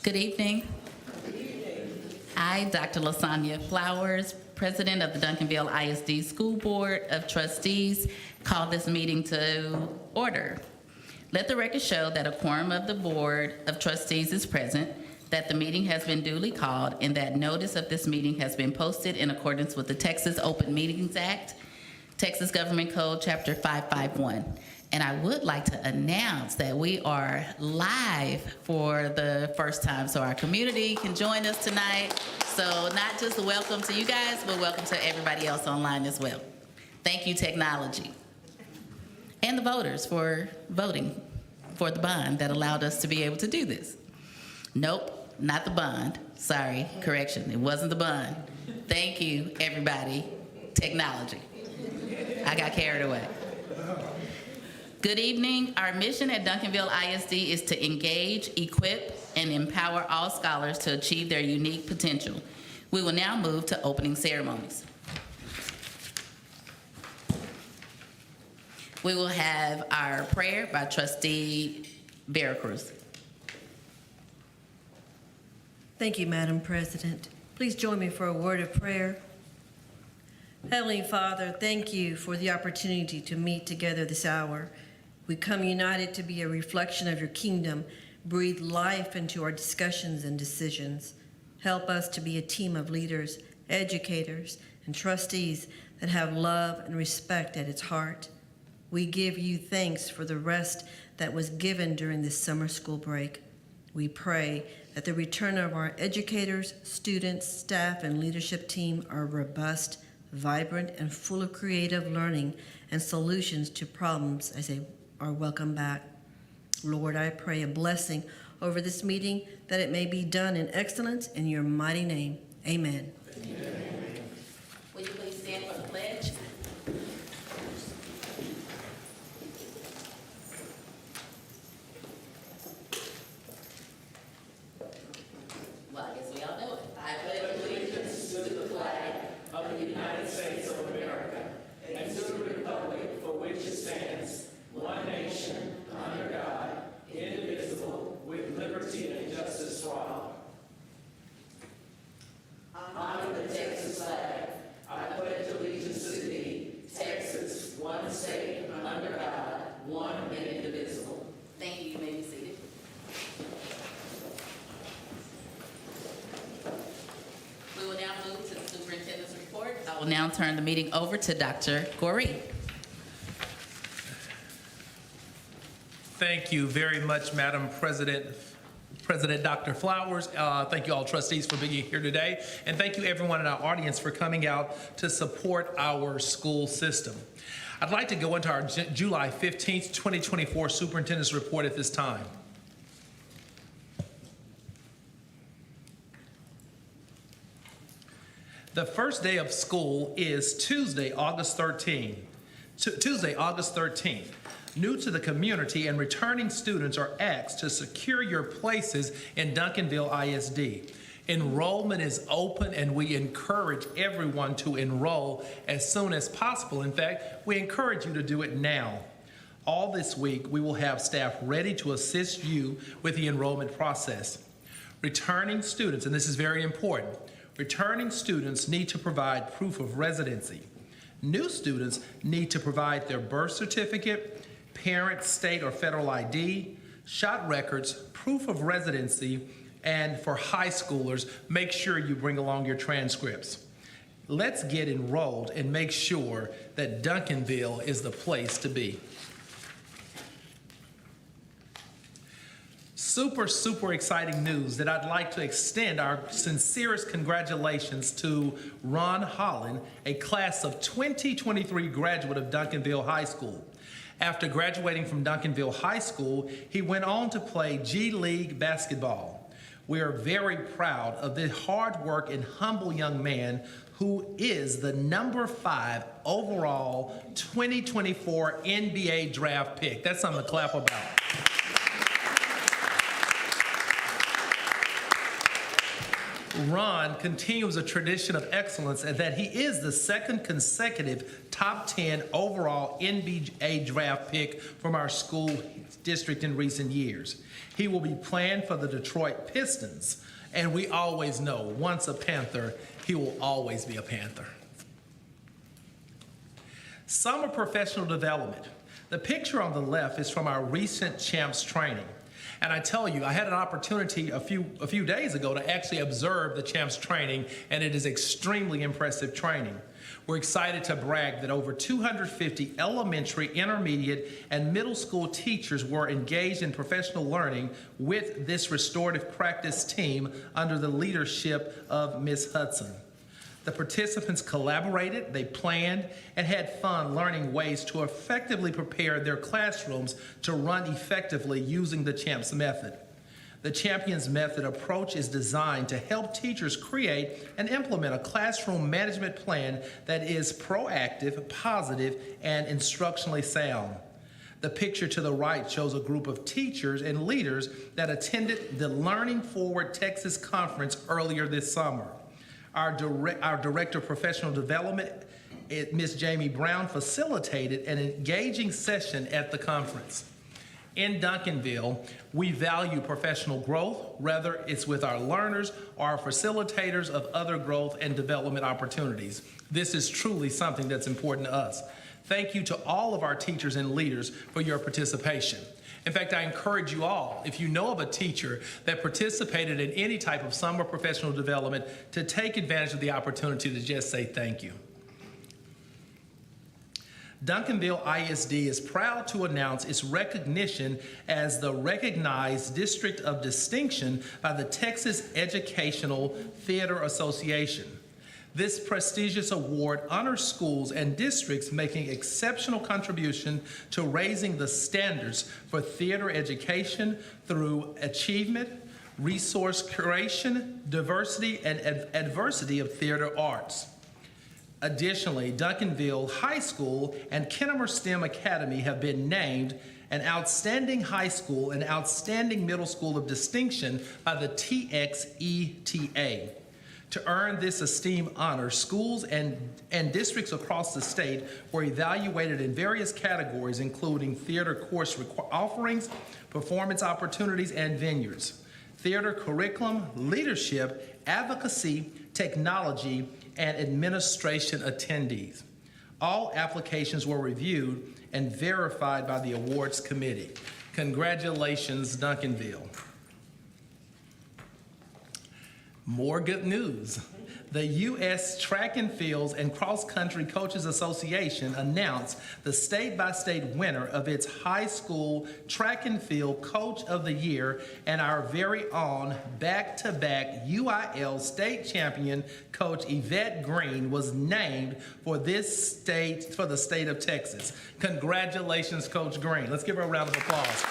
Good evening. I, Dr. Lasagna Flowers, President of the Duncanville ISD School Board of Trustees, call this meeting to order. Let the record show that a quorum of the Board of Trustees is present, that the meeting has been duly called, and that notice of this meeting has been posted in accordance with the Texas Open Meetings Act, Texas Government Code, Chapter 551. And I would like to announce that we are live for the first time, so our community can join us tonight. So not just a welcome to you guys, but welcome to everybody else online as well. Thank you, technology. And the voters for voting for the bond that allowed us to be able to do this. Nope, not the bond. Sorry, correction, it wasn't the bond. Thank you, everybody. Technology. I got carried away. Good evening. Our mission at Duncanville ISD is to engage, equip, and empower all scholars to achieve their unique potential. We will now move to opening ceremonies. We will have our prayer by Trustee Veracruz. Thank you, Madam President. Please join me for a word of prayer. Heavenly Father, thank you for the opportunity to meet together this hour. We come united to be a reflection of your kingdom. Breathe life into our discussions and decisions. Help us to be a team of leaders, educators, and trustees that have love and respect at its heart. We give you thanks for the rest that was given during this summer school break. We pray that the return of our educators, students, staff, and leadership team are robust, vibrant, and full of creative learning and solutions to problems as they are welcome back. Lord, I pray a blessing over this meeting, that it may be done in excellence in your mighty name. Amen. Amen. Will you please stand for the pledge? Well, I guess we all know it. I pledge allegiance to the flag of the United States of America and to the republic for which it stands, one nation, under God, indivisible, with liberty and justice for all. Honor the Texas flag. I pledge allegiance to thee, Texas, one state, under God, one and indivisible. Thank you. You may be seated. We will now move to the superintendent's report. I will now turn the meeting over to Dr. Goree. Thank you very much, Madam President, Dr. Flowers. Thank you all trustees for being here today. And thank you everyone in our audience for coming out to support our school system. I'd like to go into our July 15th, 2024 superintendent's report at this time. The first day of school is Tuesday, August 13th. New to the community and returning students are asked to secure your places in Duncanville ISD. Enrollment is open and we encourage everyone to enroll as soon as possible. In fact, we encourage you to do it now. All this week, we will have staff ready to assist you with the enrollment process. Returning students, and this is very important, returning students need to provide proof of residency. New students need to provide their birth certificate, parent, state, or federal ID, shot records, proof of residency, and for high schoolers, make sure you bring along your transcripts. Let's get enrolled and make sure that Duncanville is the place to be. Super exciting news that I'd like to extend our sincerest congratulations to Ron Holland, a class of 2023 graduate of Duncanville High School. After graduating from Duncanville High School, he went on to play G League basketball. We are very proud of the hard work and humble young man who is the number 5 overall 2024 NBA draft pick. That's something to clap about. Ron continues a tradition of excellence and that he is the second consecutive top 10 overall NBA draft pick from our school district in recent years. He will be playing for the Detroit Pistons, and we always know, once a Panther, he will always be a Panther. Summer professional development. The picture on the left is from our recent Champs training. And I tell you, I had an opportunity a few days ago to actually observe the Champs training, and it is extremely impressive training. We're excited to brag that over 250 elementary, intermediate, and middle school teachers were engaged in professional learning with this restorative practice team under the leadership of Ms. Hudson. The participants collaborated, they planned, and had fun learning ways to effectively prepare their classrooms to run effectively using the CHAMPS method. The Champions Method approach is designed to help teachers create and implement a classroom management plan that is proactive, positive, and instructionally sound. The picture to the right shows a group of teachers and leaders that attended the Learning Forward Texas Conference earlier this summer. Our Director of Professional Development, Ms. Jamie Brown, facilitated an engaging session at the conference. In Duncanville, we value professional growth, whether it's with our learners or our facilitators of other growth and development opportunities. This is truly something that's important to us. Thank you to all of our teachers and leaders for your participation. In fact, I encourage you all, if you know of a teacher that participated in any type of summer professional development, to take advantage of the opportunity to just say thank you. Duncanville ISD is proud to announce its recognition as the recognized District of Distinction by the Texas Educational Theater Association. This prestigious award honors schools and districts making exceptional contribution to raising the standards for theater education through achievement, resource curation, diversity, and adversity of theater arts. Additionally, Duncanville High School and Kennemer STEM Academy have been named an outstanding high school and outstanding middle school of distinction by the TXETA. To earn this esteemed honor, schools and districts across the state were evaluated in various categories, including theater course offerings, performance opportunities, and venues, theater curriculum, leadership, advocacy, technology, and administration attendees. All applications were reviewed and verified by the awards committee. Congratulations, Duncanville. More good news. The U.S. Track and Fields and Cross Country Coaches Association announced the state-by-state winner of its high school track and field Coach of the Year, and our very own back-to-back UIL state champion Coach Yvette Green was named for the state of Texas. Congratulations, Coach Green. Let's give her a round of applause.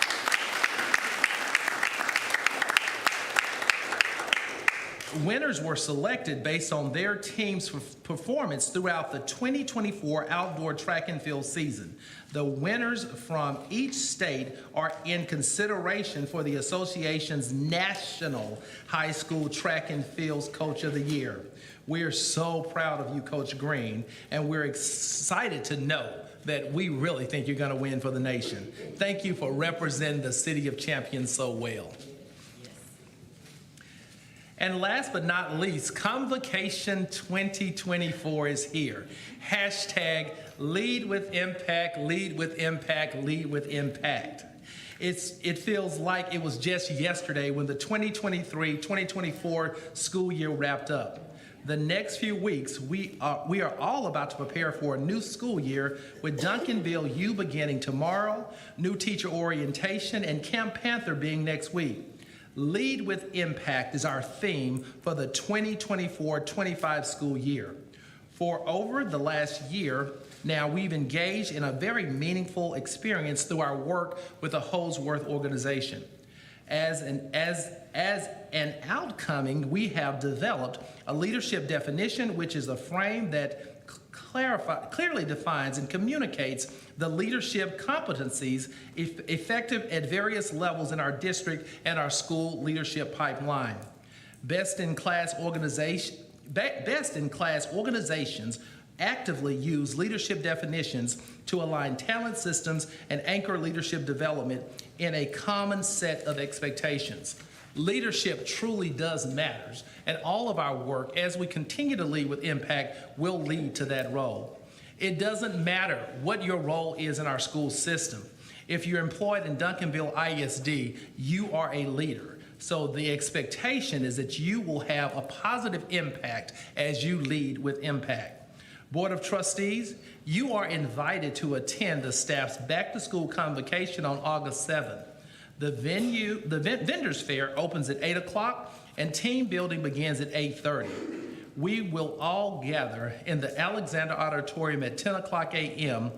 Winners were selected based on their team's performance throughout the 2024 outdoor track and field season. The winners from each state are in consideration for the association's National High School Track and Fields Coach of the Year. We're so proud of you, Coach Green, and we're excited to know that we really think you're going to win for the nation. Thank you for representing the City of Champions so well. And last but not least, Convocation 2024 is here. Hashtag lead with impact, lead with impact, lead with impact. It feels like it was just yesterday when the 2023-2024 school year wrapped up. The next few weeks, we are all about to prepare for a new school year with Duncanville U beginning tomorrow, new teacher orientation, and Camp Panther being next week. Lead with Impact is our theme for the 2024-25 school year. For over the last year, now we've engaged in a very meaningful experience through our work with the Holsworth organization. As an outcoming, we have developed a leadership definition, which is a frame that clearly defines and communicates the leadership competencies effective at various levels in our district and our school leadership pipeline. Best-in-class organizations Actively use leadership definitions to align talent systems and anchor leadership development in a common set of expectations. Leadership truly does matter, and all of our work as we continue to lead with impact will lead to that role. It doesn't matter what your role is in our school system. If you're employed in Duncanville ISD, you are a leader. So the expectation is that you will have a positive impact as you lead with impact. Board of Trustees, you are invited to attend the staff's back-to-school convocation on August 7th. The vendors fair opens at 8 o'clock and team building begins at 8:30. We will all gather in the Alexander Auditorium at 10 o'clock a.m.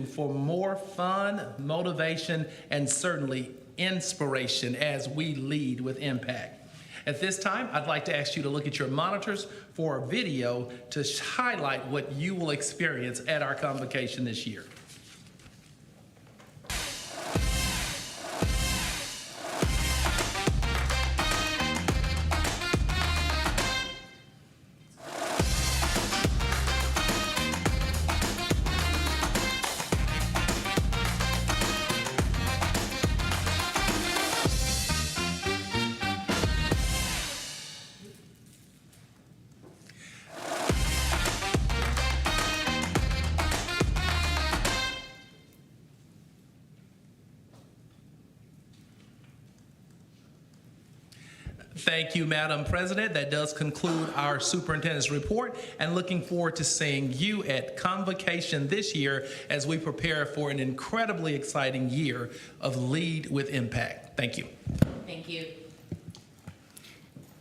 for more fun, motivation, and certainly inspiration as we lead with impact. At this time, I'd like to ask you to look at your monitors for a video to highlight what you will experience at our convocation this year. Thank you, Madam President. That does conclude our superintendent's report, and looking forward to seeing you at convocation this year as we prepare for an incredibly exciting year of Lead with Impact. Thank you. Thank you.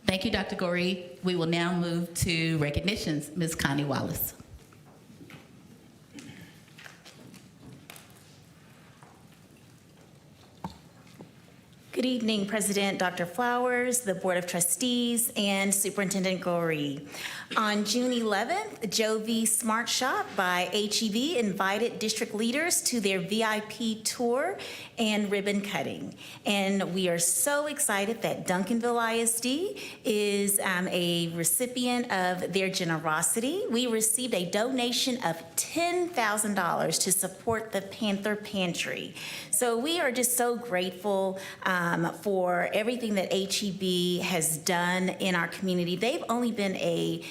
Thank you, Dr. Goree. We will now move to recognitions. Ms. Connie Wallace. Good evening, President Dr. Flowers, the Board of Trustees, and Superintendent Goree. On June 11th, Joe V. Smart Shop by HEB invited district leaders to their VIP tour and ribbon cutting. And we are so excited that Duncanville ISD is a recipient of their generosity. We received a donation of $10,000 to support the Panther Pantry. So we are just so grateful for everything that HEB has done in our community. They've only been a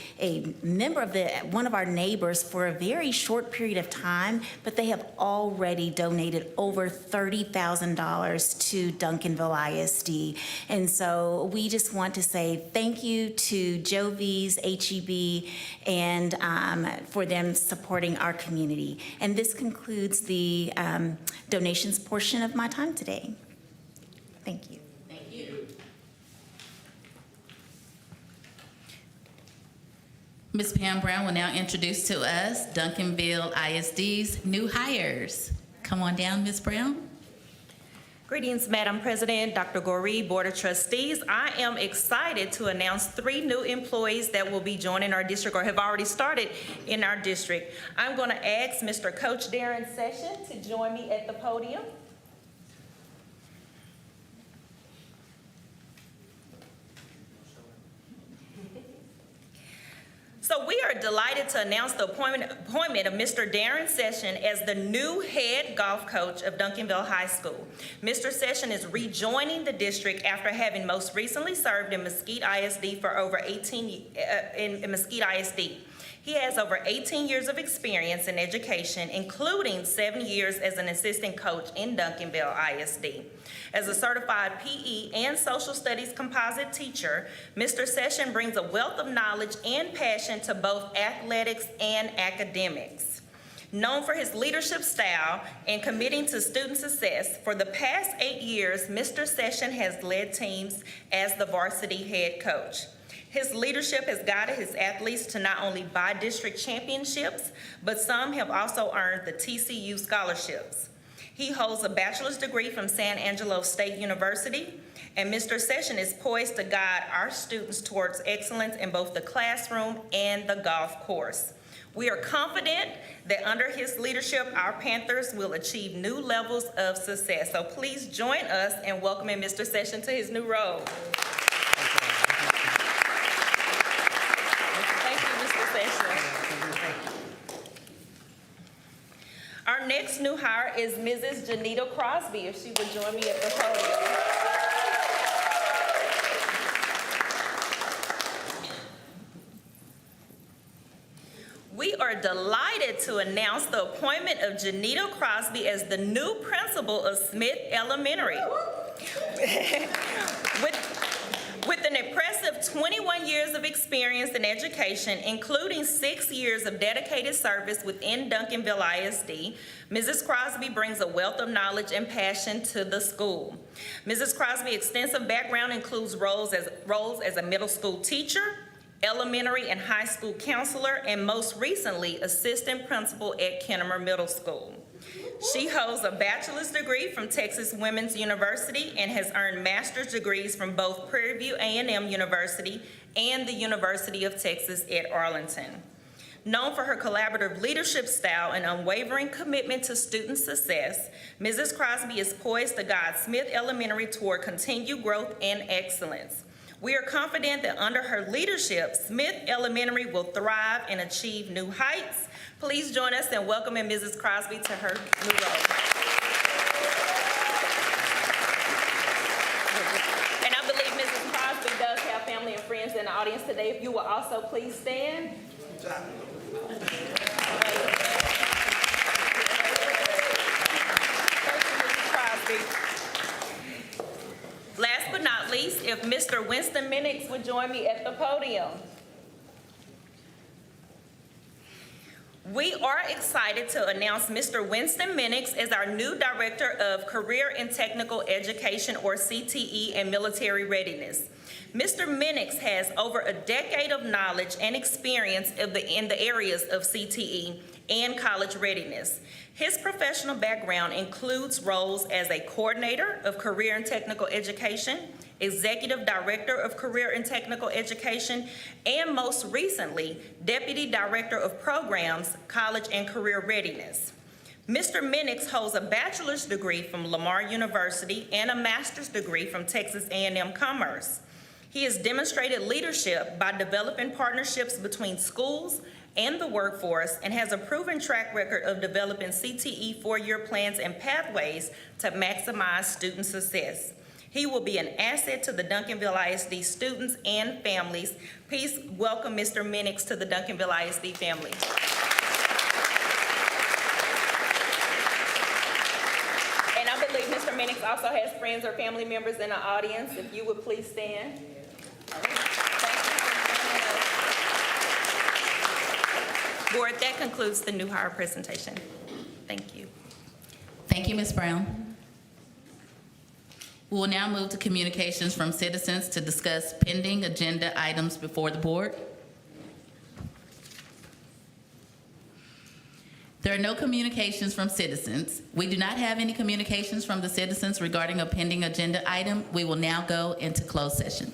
member of one of our neighbors for a very short period of time, but they have already donated over $30,000 to Duncanville ISD. And so we just want to say thank you to Joe V's, HEB, and for them supporting our community. And this concludes the donations portion of my time today. Thank you. Thank you. Ms. Pam Brown will now introduce to us Duncanville ISD's new hires. Come on down, Ms. Brown. Greetings, Madam President, Dr. Goree, Board of Trustees. I am excited to announce 3 new employees that will be joining our district or have already started in our district. I'm going to ask Mr. Coach Darren Session to join me at the podium. So we are delighted to announce the appointment of Mr. Darren Session as the new head golf coach of Duncanville High School. Mr. Session is rejoining the district after having most recently served in Mesquite ISD for over 18 in Mesquite ISD. He has over 18 years of experience in education, including 7 years as an assistant coach in Duncanville ISD. As a certified PE and social studies composite teacher, Mr. Session brings a wealth of knowledge and passion to both athletics and academics. Known for his leadership style and committing to student success, for the past 8 years, Mr. Session has led teams as the varsity head coach. His leadership has guided his athletes to not only buy district championships, but some have also earned the TCU scholarships. He holds a bachelor's degree from San Angelo State University, and Mr. Session is poised to guide our students towards excellence in both the classroom and the golf course. We are confident that under his leadership, our Panthers will achieve new levels of success. So please join us in welcoming Mr. Session to his new role. Thank you, Mr. Session. Our next new hire is Mrs. Janita Crosby, if she would join me at the podium. We are delighted to announce the appointment of Janita Crosby as the new principal of Smith Elementary. With an impressive 21 years of experience in education, including 6 years of dedicated service within Duncanville ISD, Mrs. Crosby brings a wealth of knowledge and passion to the school. Mrs. Crosby's extensive background includes roles as a middle school teacher, elementary and high school counselor, and most recently, assistant principal at Kennemer Middle School. She holds a bachelor's degree from Texas Women's University and has earned master's degrees from both Prairie View A&M University and the University of Texas at Arlington. Known for her collaborative leadership style and unwavering commitment to student success, Mrs. Crosby is poised to guide Smith Elementary toward continued growth and excellence. We are confident that under her leadership, Smith Elementary will thrive and achieve new heights. Please join us in welcoming Mrs. Crosby to her new role. And I believe Mrs. Crosby does have family and friends in the audience today. If you will also please stand. Last but not least, if Mr. Winston Minix would join me at the podium. We are excited to announce Mr. Winston Minix as our new Director of Career and Technical Education, or CTE, and Military Readiness. Mr. Minix has over a decade of knowledge and experience in the areas of CTE and college readiness. His professional background includes roles as a coordinator of career and technical education, executive director of career and technical education, and most recently, deputy director of programs, college and career readiness. Mr. Minix holds a bachelor's degree from Lamar University and a master's degree from Texas A&M Commerce. He has demonstrated leadership by developing partnerships between schools and the workforce, and has a proven track record of developing CTE four-year plans and pathways to maximize student success. He will be an asset to the Duncanville ISD students and families. Please welcome Mr. Minix to the Duncanville ISD family. And I believe Mr. Minix also has friends or family members in the audience. If you would please stand. Board, that concludes the new hire presentation. Thank you. Thank you, Ms. Brown. We will now move to communications from citizens to discuss pending agenda items before the board. There are no communications from citizens. We do not have any communications from the citizens regarding a pending agenda item. We will now go into closed session.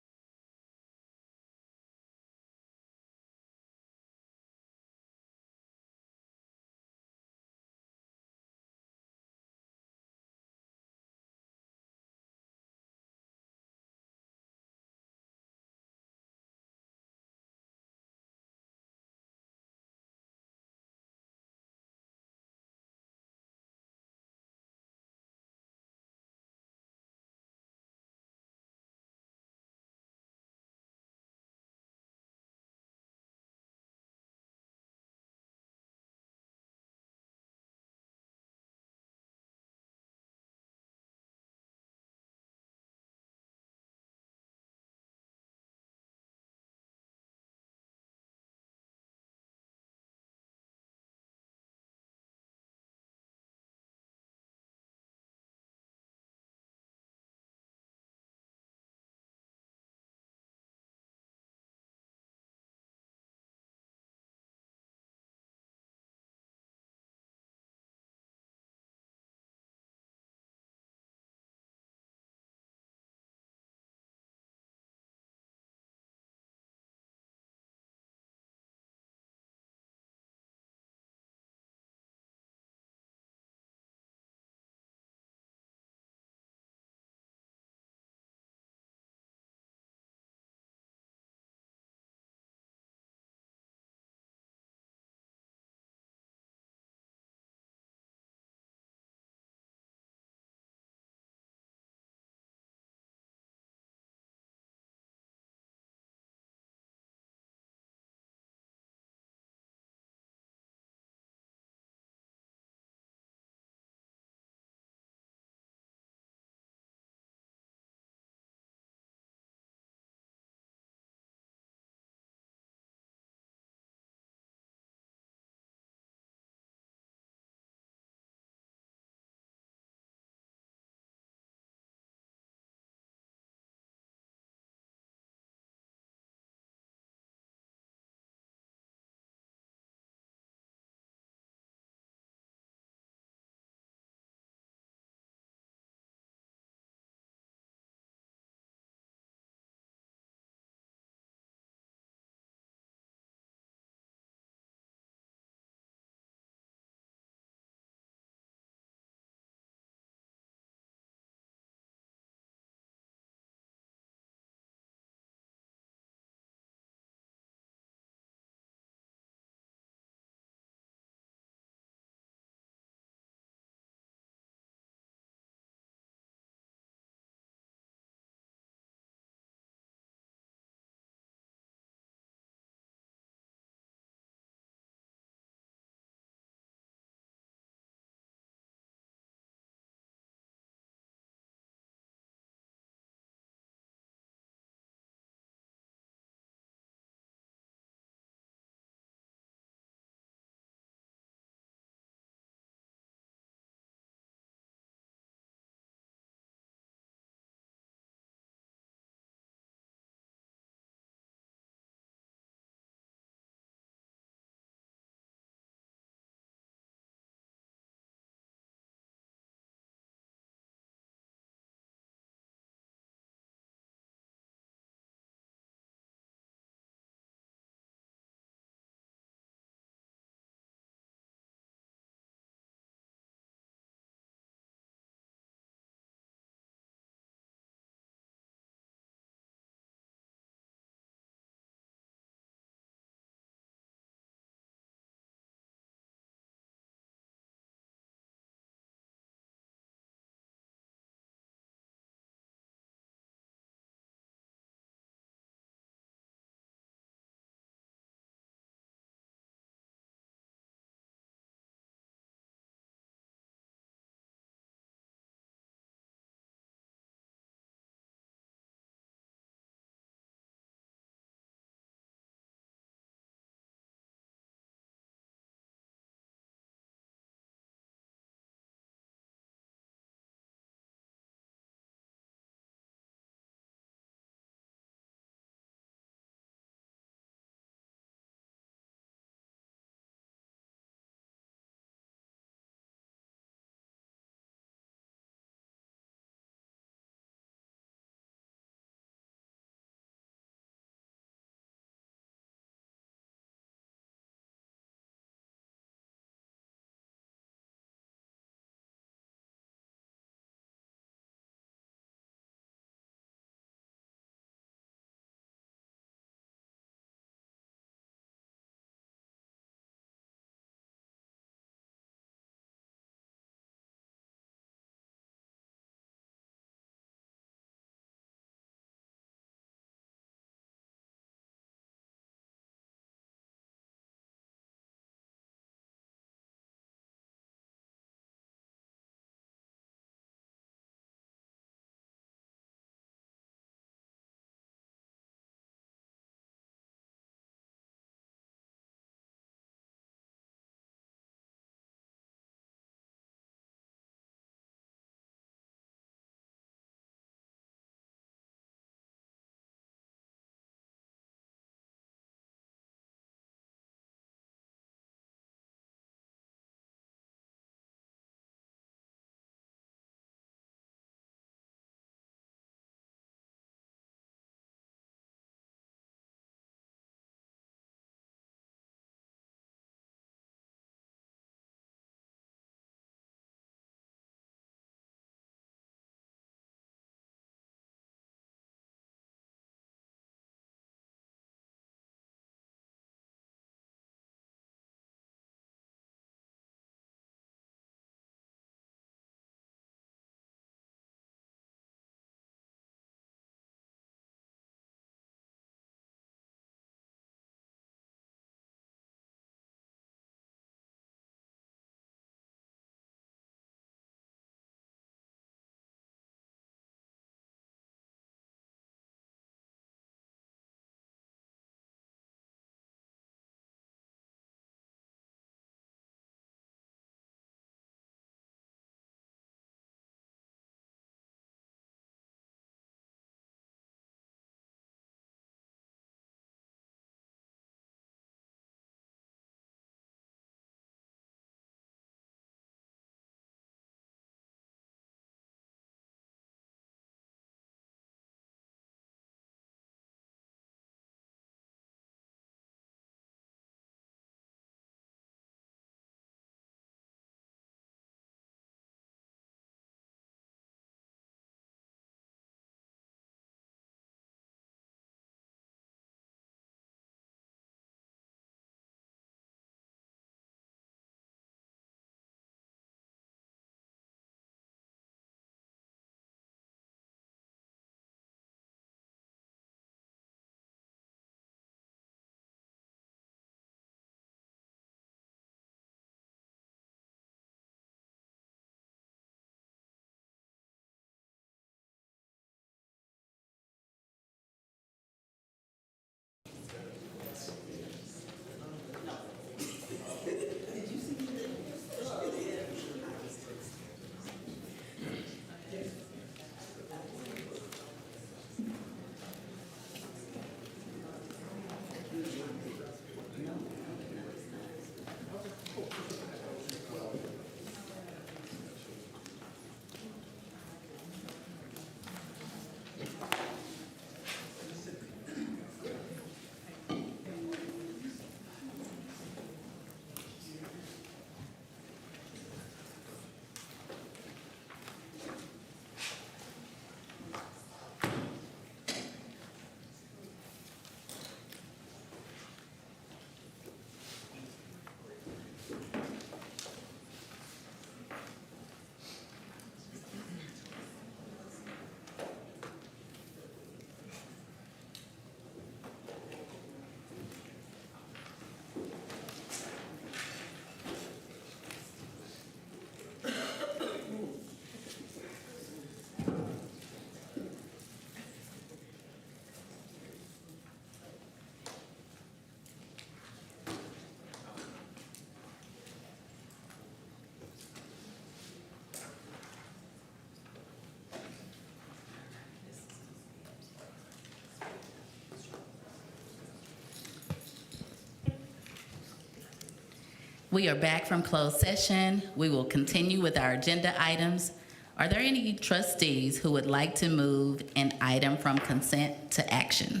We are back from closed session. We will continue with our agenda items. Are there any trustees who would like to move an item from consent to action?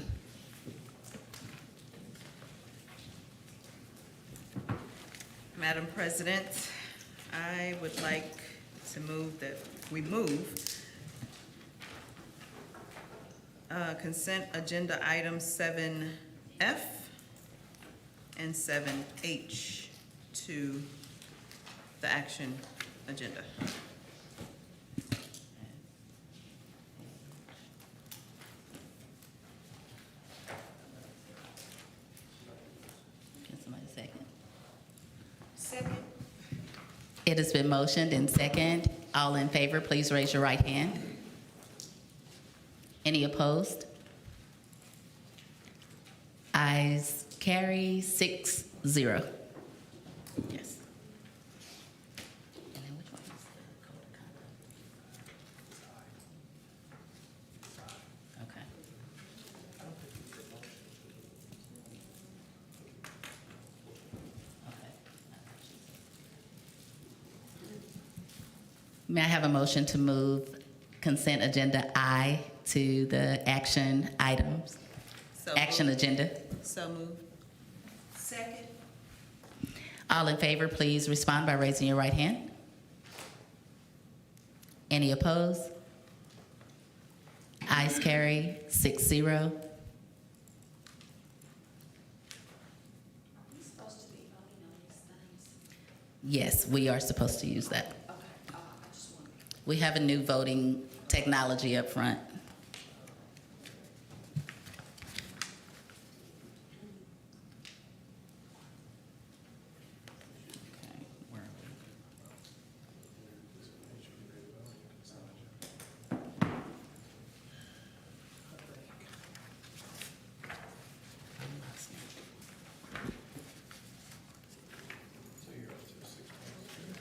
Madam President, I would like to move that we move consent agenda items 7F and 7H to the action agenda. Can somebody second? Second. It has been motioned and second. All in favor, please raise your right hand. Any opposed? Ayes carry 6-0. Yes. And then which one is the code of conduct? Okay. Okay. May I have a motion to move consent agenda I to the action items? Action agenda. So moved. Second. All in favor, please respond by raising your right hand. Any opposed? Ayes carry 6-0. Yes, we are supposed to use that. We have a new voting technology up front. Okay, where are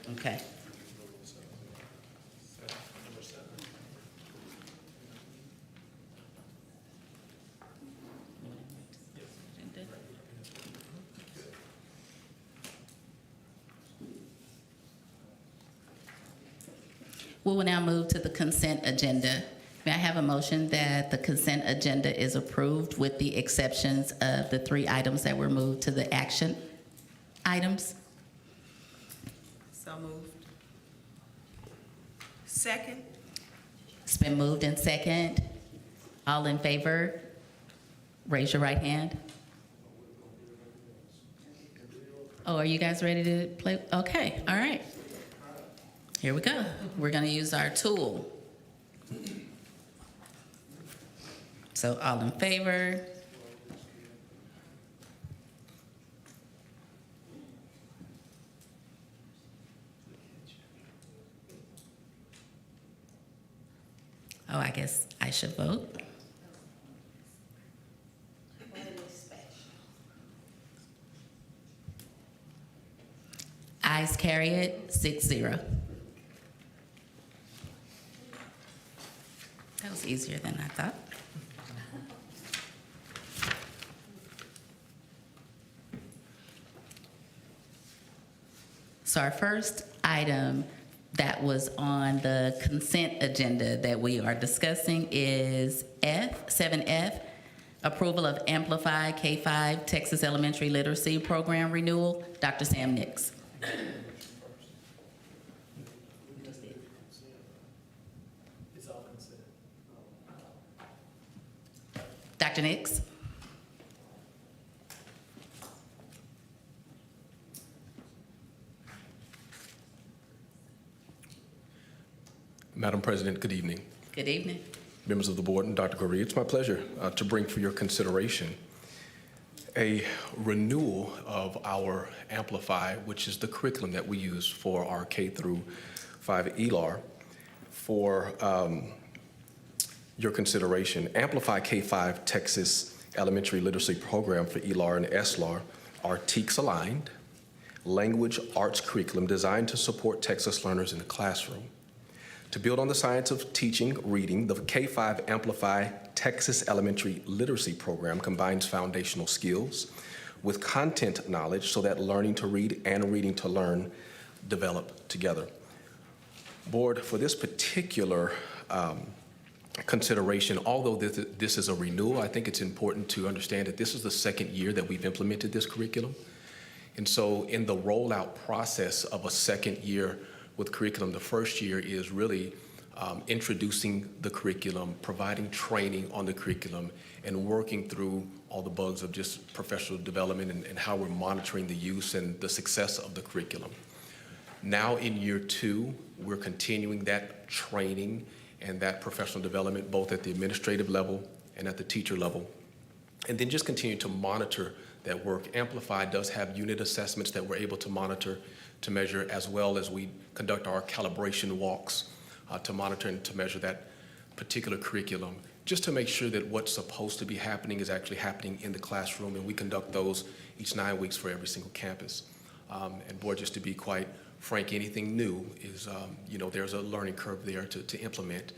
we? Okay. We will now move to the consent agenda. May I have a motion that the consent agenda is approved with the exceptions of the 3 items that were moved to the action items? So moved. Second. It's been moved and second. All in favor, raise your right hand. Oh, are you guys ready to play? Okay, all right. Here we go. We're going to use our tool. So all in favor? Oh, I guess I should vote. Ayes carry it 6-0. That was easier than I thought. So our first item that was on the consent agenda that we are discussing is 7F, approval of Amplify K-5 Texas Elementary Literacy Program renewal. Dr. Sam Nix. Dr. Nix? Madam President, good evening. Good evening. Members of the board and Dr. Goree, it's my pleasure to bring for your consideration a renewal of our Amplify, which is the curriculum that we use for our K through 5 ELAR. For your consideration, Amplify K-5 Texas Elementary Literacy Program for ELAR and SLAR are TEKS aligned, language arts curriculum designed to support Texas learners in the classroom. To build on the science of teaching reading, the K-5 Amplify Texas Elementary Literacy Program combines foundational skills with content knowledge so that learning to read and reading to learn develop together. Board, for this particular consideration, although this is a renewal, I think it's important to understand that this is the second year that we've implemented this curriculum. And so in the rollout process of a second year with curriculum, the first year is really introducing the curriculum, providing training on the curriculum, and working through all the bugs of just professional development and how we're monitoring the use and the success of the curriculum. Now in year two, we're continuing that training and that professional development, both at the administrative level and at the teacher level, and then just continue to monitor that work. Amplify does have unit assessments that we're able to monitor, to measure, as well as we conduct our calibration walks to monitor and to measure that particular curriculum, just to make sure that what's supposed to be happening is actually happening in the classroom, and we conduct those each 9 weeks for every single campus. And board, just to be quite frank, anything new is, there's a learning curve there to implement,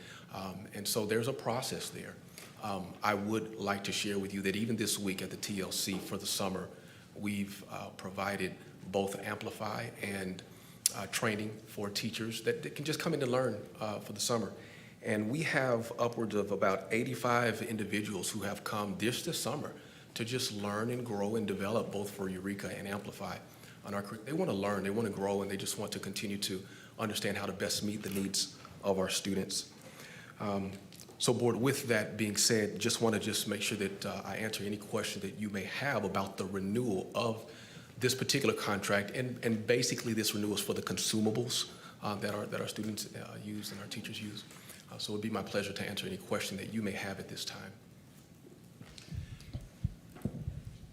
and so there's a process there. I would like to share with you that even this week at the TLC for the summer, we've provided both Amplify and training for teachers that can just come in to learn for the summer. And we have upwards of about 85 individuals who have come this summer to just learn and grow and develop both for Eureka and Amplify. They want to learn, they want to grow, and they just want to continue to understand how to best meet the needs of our students. So board, with that being said, just want to make sure that I answer any question that you may have about the renewal of this particular contract, and basically this renewal is for the consumables that our students use and our teachers use. So it would be my pleasure to answer any question that you may have at this time.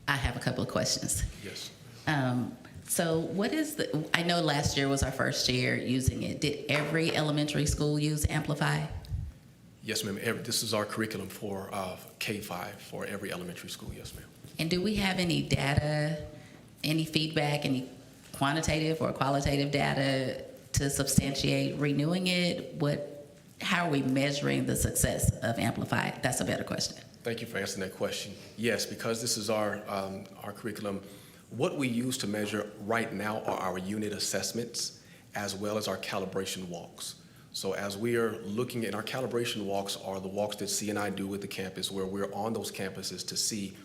I have a couple of questions. Yes. So what is I know last year was our first year using it. Did every elementary school use Amplify? Yes, ma'am. This is our curriculum for K-5 for every elementary school. Yes, ma'am. And do we have any data, any feedback, any quantitative or qualitative data to substantiate renewing it? How are we measuring the success of Amplify? That's a better question. Thank you for answering that question. Yes, because this is our curriculum, what we use to measure right now are our unit assessments as well as our calibration walks. So as we are looking at our calibration walks are the walks that C and I do with the campus, where we're on those campuses to see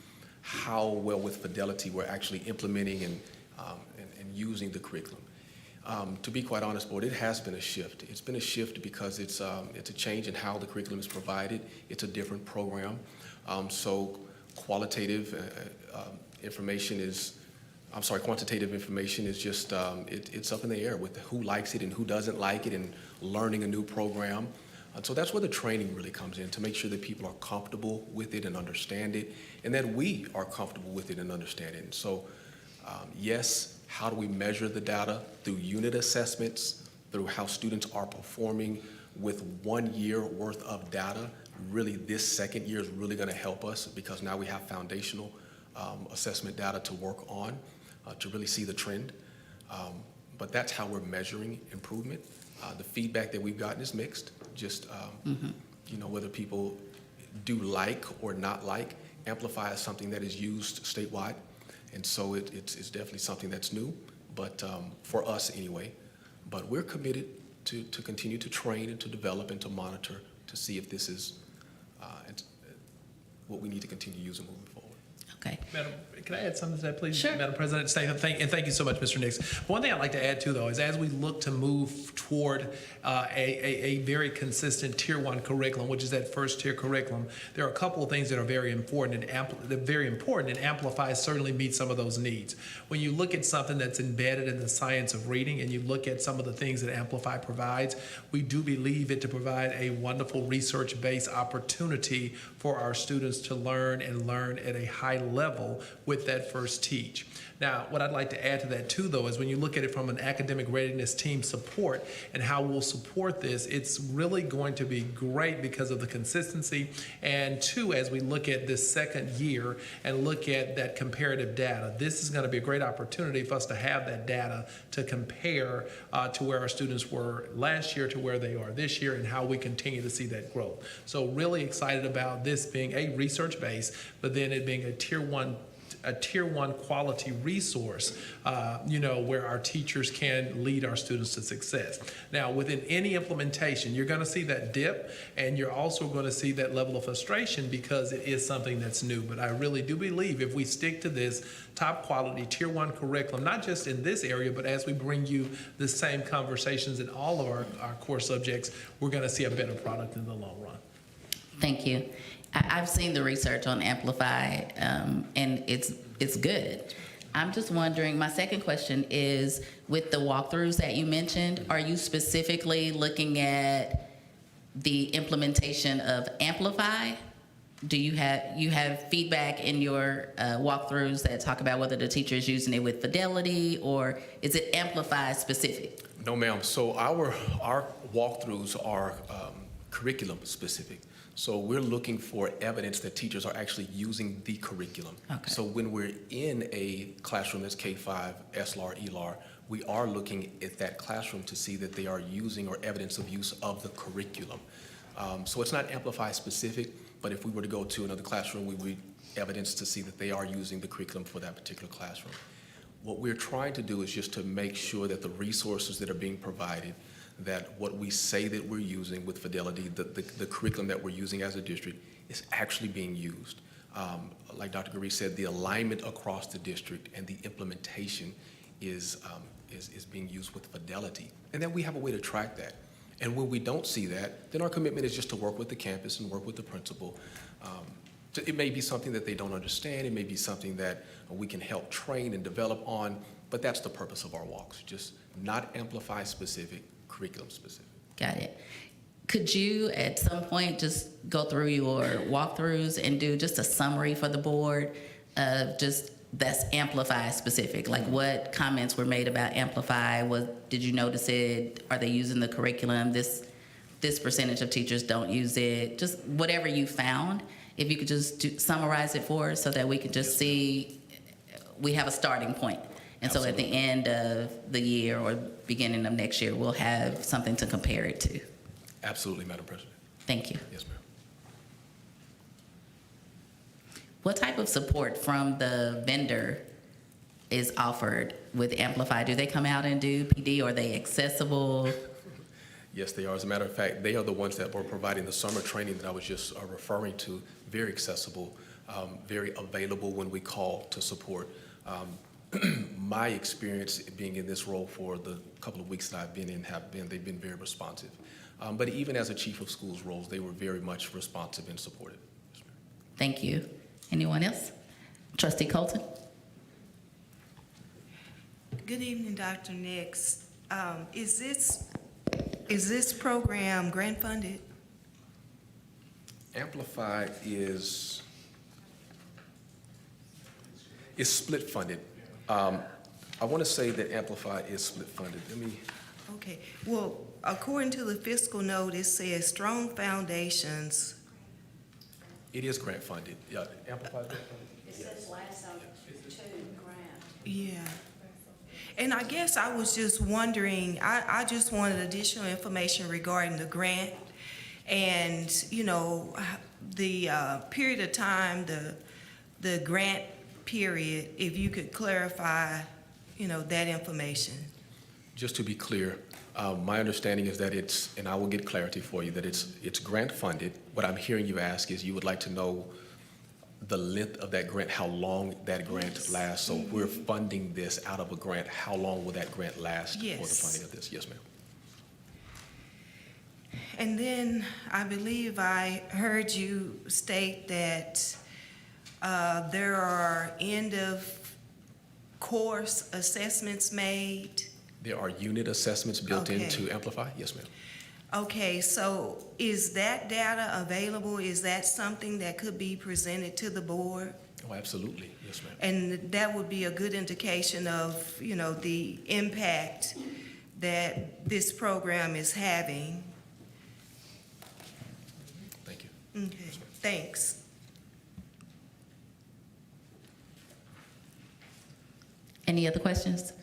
how well with fidelity we're actually implementing and using the curriculum. To be quite honest, board, it has been a shift. It's been a shift because it's a change in how the curriculum is provided. It's a different program. So quantitative information is just, it's up in the air with who likes it and who doesn't like it, and learning a new program. So that's where the training really comes in, to make sure that people are comfortable with it and understand it, and that we are comfortable with it and understand it. And so, yes, how do we measure the data? Through unit assessments, through how students are performing with 1 year worth of data. Really, this second year is really going to help us, because now we have foundational assessment data to work on to really see the trend. But that's how we're measuring improvement. The feedback that we've gotten is mixed. Just whether people do like or not like. Amplify is something that is used statewide, and so it's definitely something that's new. but for us anyway. But we're committed to continue to train and to develop and to monitor to see if this is what we need to continue using moving forward. Okay. Madam, can I add something to that, please? Sure. Madam President, thank you so much, Mr. Nix. One thing I'd like to add, too, though, is as we look to move toward a very consistent Tier 1 curriculum, which is that first-tier curriculum, there are a couple of things that are very important, and Amplify certainly meets some of those needs. When you look at something that's embedded in the science of reading, and you look at some of the things that Amplify provides, we do believe it to provide a wonderful research-based opportunity for our students to learn and learn at a high level with that first teach. Now, what I'd like to add to that too, though, is when you look at it from an academic readiness team support and how we'll support this, it's really going to be great because of the consistency. And two, as we look at this second year and look at that comparative data, this is going to be a great opportunity for us to have that data to compare to where our students were last year to where they are this year and how we continue to see that growth. So really excited about this being a research base, but then it being a Tier 1 quality resource, where our teachers can lead our students to success. Now, within any implementation, you're going to see that dip, and you're also going to see that level of frustration because it is something that's new. But I really do believe if we stick to this top quality Tier 1 curriculum, not just in this area, but as we bring you the same conversations in all of our core subjects, we're going to see a better product in the long run. Thank you. I've seen the research on Amplify, and it's good. I'm just wondering, my second question is, with the walkthroughs that you mentioned, are you specifically looking at the implementation of Amplify? Do you have feedback in your walkthroughs that talk about whether the teacher is using it with fidelity, or is it Amplify specific? No, ma'am. So our walkthroughs are curriculum specific. So we're looking for evidence that teachers are actually using the curriculum. Okay. So when we're in a classroom that's K-5, SLAR, ELAR, we are looking at that classroom to see that they are using or evidence of use of the curriculum. So it's not Amplify specific, but if we were to go to another classroom, we would evidence to see that they are using the curriculum for that particular classroom. What we're trying to do is just to make sure that the resources that are being provided, that what we say that we're using with fidelity, the curriculum that we're using as a district is actually being used. Like Dr. Gary said, the alignment across the district and the implementation is being used with fidelity. And then we have a way to track that. And when we don't see that, then our commitment is just to work with the campus and work with the principal. It may be something that they don't understand. It may be something that we can help train and develop on, but that's the purpose of our walks, just not Amplify specific, curriculum specific. Got it. Could you, at some point, just go through your walkthroughs and do just a summary for the board of just that's Amplify specific? Like, what comments were made about Amplify? Did you notice it? Are they using the curriculum? This percentage of teachers don't use it. Just whatever you found, if you could just summarize it for us so that we can just see we have a starting point. And so at the end of the year or beginning of next year, we'll have something to compare it to. Absolutely, Madam President. Thank you. Yes, ma'am. What type of support from the vendor is offered with Amplify? Do they come out and do PD? Are they accessible? Yes, they are. As a matter of fact, they are the ones that were providing the summer training that I was just referring to. Very accessible, very available when we call to support. My experience being in this role for the couple of weeks that I've been in they've been very responsive. But even as a chief of schools roles, they were very much responsive and supportive. Thank you. Anyone else? Trustee Colton? Good evening, Dr. Nix. Is this program grant funded? Amplify is split funded. I want to say that Amplify is split funded. Okay. Well, according to the fiscal note, it says strong foundations. It is grant funded. Yeah, Amplify is grant funded. It says last on 2 grant. Yeah. And I guess I was just wondering, I just wanted additional information regarding the grant and, the period of time, the grant period, if you could clarify, that information. Just to be clear, my understanding is that it's, and I will get clarity for you, that it's grant funded. What I'm hearing you ask is you would like to know the length of that grant, how long that grant lasts. So we're funding this out of a grant. How long will that grant last for the Yes. funding of this? Yes, ma'am. And then I believe I heard you state that there are end of course assessments made. There are unit assessments built Okay. into Amplify? Yes, ma'am. Okay, so is that data available? Is that something that could be presented to the board? Oh, absolutely. Yes, ma'am. And that would be a good indication of, the impact that this program is having. Thank you. Okay, thanks. Any other questions?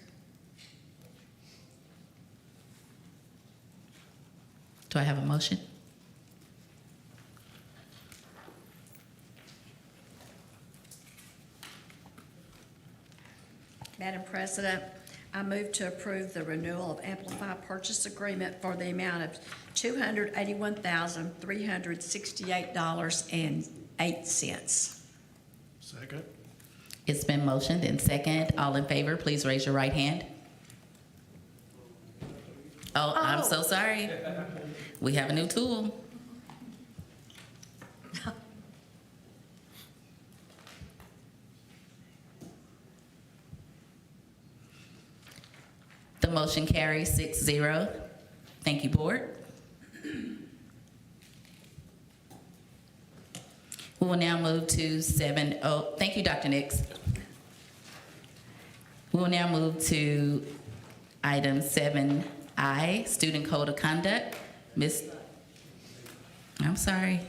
Do I have a motion? Madam President, I move to approve the renewal of Amplify purchase agreement for the amount of $281,368.08. Second. It's been motioned and second. All in favor, please raise your right hand. Oh, I'm so sorry. We have a new tool. The motion carries 6-0. Thank you, board. We will now move to 7-0. Thank you, Dr. Nix. We will now move to item 7I, Student Code of Conduct. I'm sorry.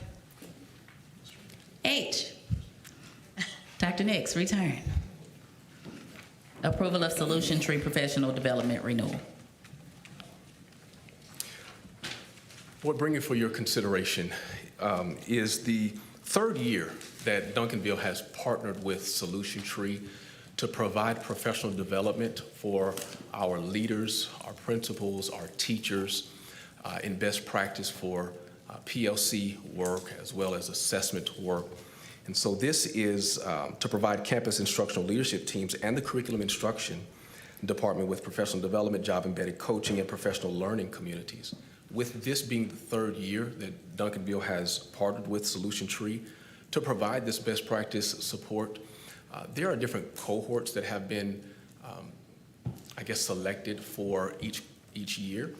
H. Dr. Nix, return. Approval of Solution Tree Professional Development Renewal. What bringing for your consideration is the third year that Duncanville has partnered with Solution Tree to provide professional development for our leaders, our principals, our teachers, in best practice for PLC work as well as assessment work. And so this is to provide campus instructional leadership teams and the curriculum instruction department with professional development, job-embedded coaching, and professional learning communities. With this being the third year that Duncanville has partnered with Solution Tree to provide this best practice support, there are different cohorts that have been, selected for each year.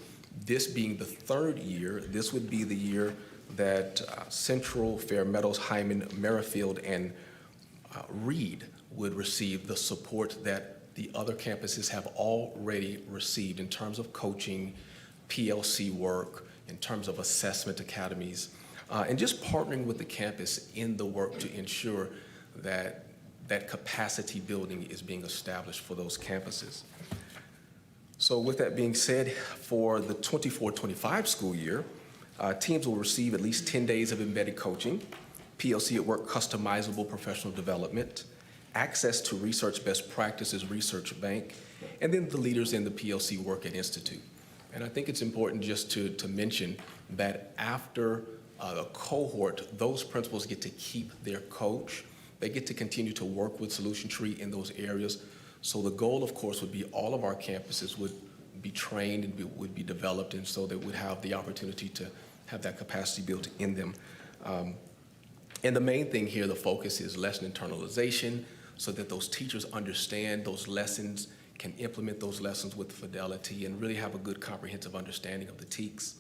This being the third year, this would be the year that Central, Fair Meadows, Hyman, Merrifield, and Reed would receive the support that the other campuses have already received in terms of coaching, PLC work, in terms of assessment academies, and just partnering with the campus in the work to ensure that that capacity building is being established for those campuses. So with that being said, for the 24-25 school year, teams will receive at least 10 days of embedded coaching, PLC at work customizable professional development, access to research best practices research bank, and then the leaders in the PLC work at Institute. And I think it's important just to mention that after a cohort, those principals get to keep their coach. They get to continue to work with Solution Tree in those areas. So the goal, of course, would be all of our campuses would be trained and would be developed, and so they would have the opportunity to have that capacity built in them. And the main thing here, the focus is lesson internalization, so that those teachers understand those lessons, can implement those lessons with fidelity, and really have a good comprehensive understanding of the TEKS.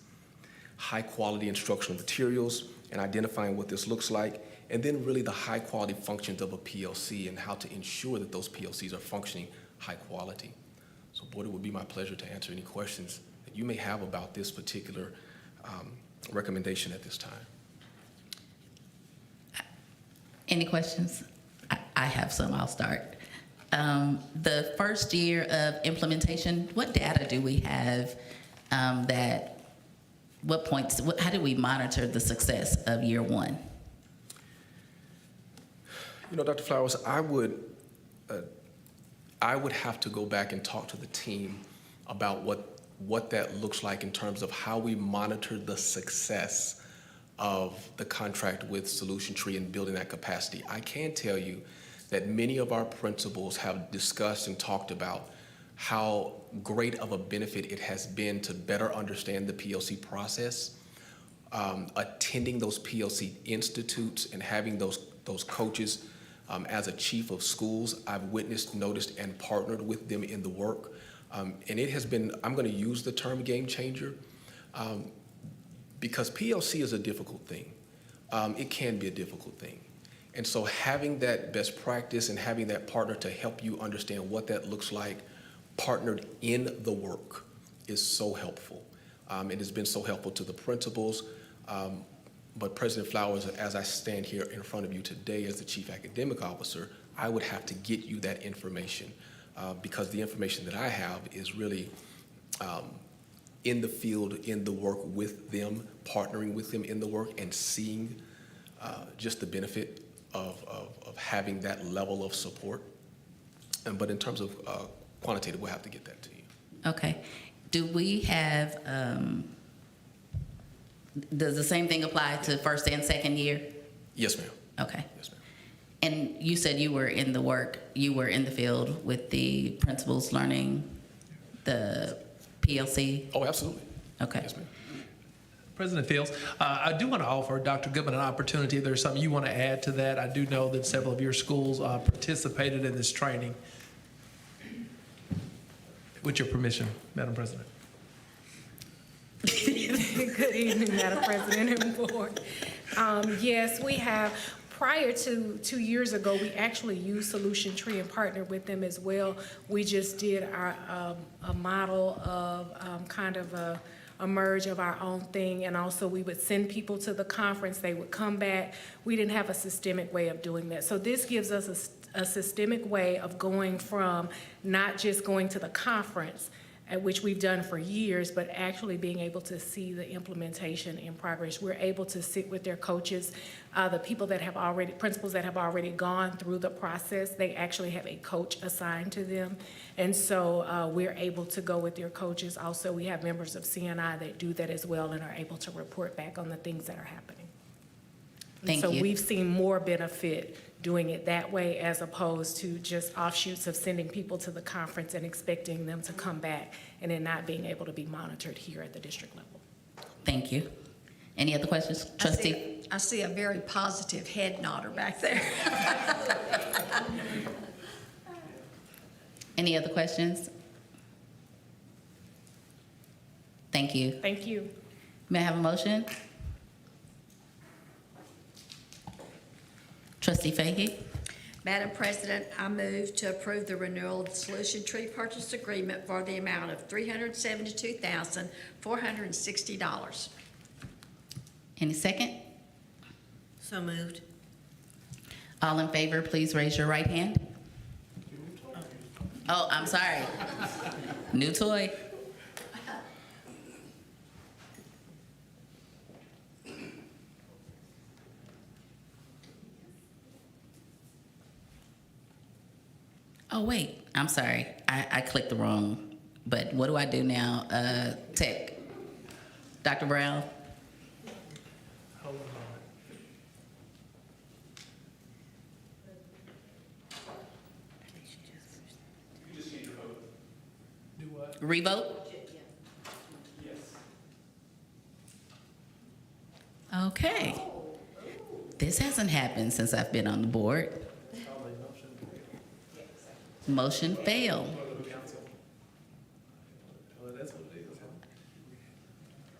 High quality instructional materials and identifying what this looks like, and then really the high quality functions of a PLC and how to ensure that those PLCs are functioning high quality. So board, it would be my pleasure to answer any questions that you may have about this particular recommendation at this time. Any questions? I have some, I'll start. The first year of implementation, what data do we have how do we monitor the success of year one? You know, Dr. Flowers, I would I would have to go back and talk to the team about what that looks like in terms of how we monitor the success of the contract with Solution Tree and building that capacity. I can tell you that many of our principals have discussed and talked about how great of a benefit it has been to better understand the PLC process, attending those PLC institutes and having those coaches. As a chief of schools, I've witnessed, noticed, and partnered with them in the work. And it has been, I'm going to use the term game changer, because PLC is a difficult thing. It can be a difficult thing. And so having that best practice and having that partner to help you understand what that looks like, partnered in the work, is so helpful. It has been so helpful to the principals. But President Flowers, as I stand here in front of you today as the Chief Academic Officer, I would have to get you that information because the information that I have is really in the field, in the work with them, partnering with them in the work and seeing just the benefit of having that level of support. But in terms of quantitative, we'll have to get that to you. Okay. Do we have, does the same thing apply to first and second year? Yes, ma'am. Okay. Yes, ma'am. And you said you were in the work, you were in the field with the principals learning the PLC? Oh, absolutely. Okay. Yes, ma'am. President Fields, I do want to offer Dr. Goodman an opportunity. If there's something you want to add to that, I do know that several of your schools participated in this training. With your permission, Madam President. Good evening, Madam President and Board. Yes, we have. Prior to 2 years ago, we actually used Solution Tree and partnered with them as well. We just did our a model of kind of a merge of our own thing, and also we would send people to the conference. They would come back. We didn't have a systemic way of doing that. So this gives us a systemic way of going from not just going to the conference, which we've done for years, but actually being able to see the implementation in progress. We're able to sit with their coaches, the people that have already, principals that have already gone through the process, they actually have a coach assigned to them. And so we're able to go with their coaches. Also, we have members of CNI that do that as well and are able to report back on the things that are happening. Thank you. you. So we've seen more benefit doing it that way as opposed to just offshoots of sending people to the conference and expecting them to come back and then not being able to be monitored here at the district level. Thank you. Any other questions? Trustee? I see a very positive head nodder back there. Any other questions? Thank you. Thank you. May I have a motion? Trustee Fahey? Madam President, I move to approve the renewal of the Solution Tree purchase agreement for the amount of $372,460. Any second? So moved. All in favor, please raise your right hand. Oh, I'm sorry. New toy. Oh, wait, I'm sorry. I clicked the wrong, but what do I do now? Tech. Dr. Brown? Hold on. You just need your vote. Do what? Revote? Yes. Okay. This hasn't happened since I've been on the board. Motion failed. That's what it is,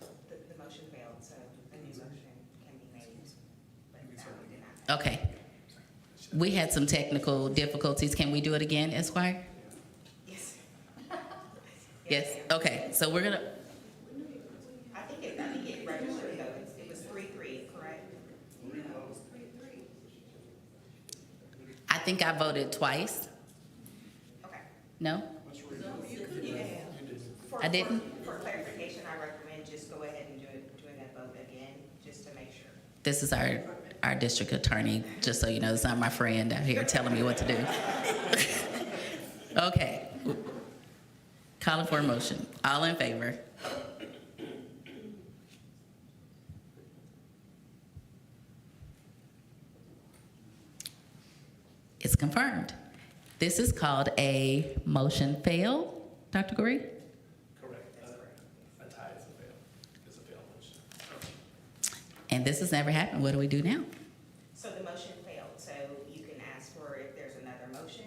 huh? The motion failed, so a new motion can be made, but that we did not. Okay. We had some technical difficulties. Can we do it again, Esquire? Yes. Yes, okay, so we're gonna, I think it registered though, it was 3-3, correct? I think I voted twice. Okay. No? I didn't? For clarification, I recommend just go ahead and do that vote again, just to make sure. This is our district attorney, just so you know, it's not my friend out here telling me what to do. Okay. Calling for a motion. All in favor? It's confirmed. This is called a motion fail, Dr. Goree? Correct. A tie is a fail. It's a failed motion. And this has never happened. What do we do now? So the motion failed, so you can ask for if there's another motion.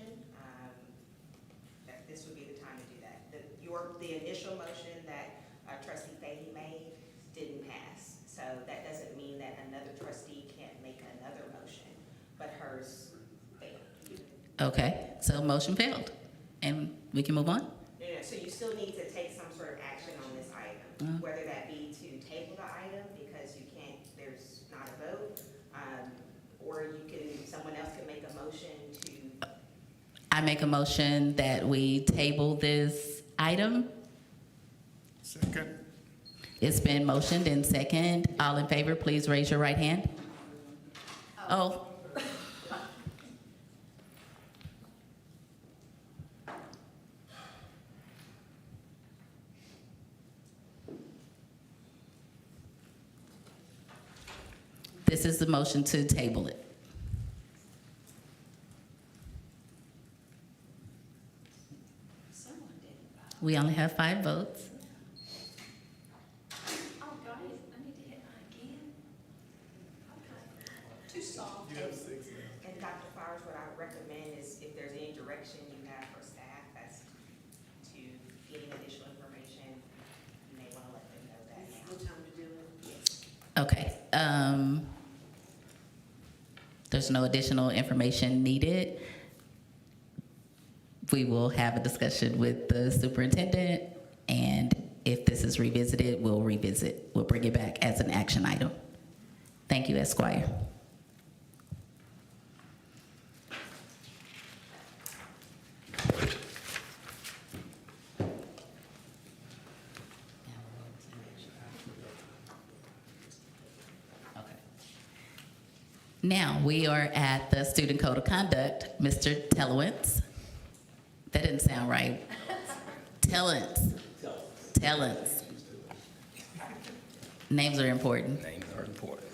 That this would be the time to do that. The initial motion that trustee Fahey made didn't pass. So that doesn't mean that another trustee can't make another motion, but hers failed. Okay, so motion failed. And we can move on? No, so you still need to take some sort of action on this item, whether that be to table the item because you can't, there's not a vote, or you can, someone else can make a motion to. I make a motion that we table this item. Second. It's been motioned and second. All in favor, please raise your right hand. Oh. This is the motion to table it. We only have 5 votes. Oh, God, I need to hit mine again. Okay. Too soft. You have 6 now. And Dr. Flowers, what I would recommend is if there's any direction you have for staff, that's to get additional information, you may want to let them know that now. What time to do it? Yes. Okay. There's no additional information needed. We will have a discussion with the superintendent, and if this is revisited, we'll revisit. We'll bring it back as an action item. Thank you, Esquire. Now, we are at the Student Code of Conduct. Mr. Tellowitz. That didn't sound right. Tellowitz. Tellowitz. Names are important. Names are important.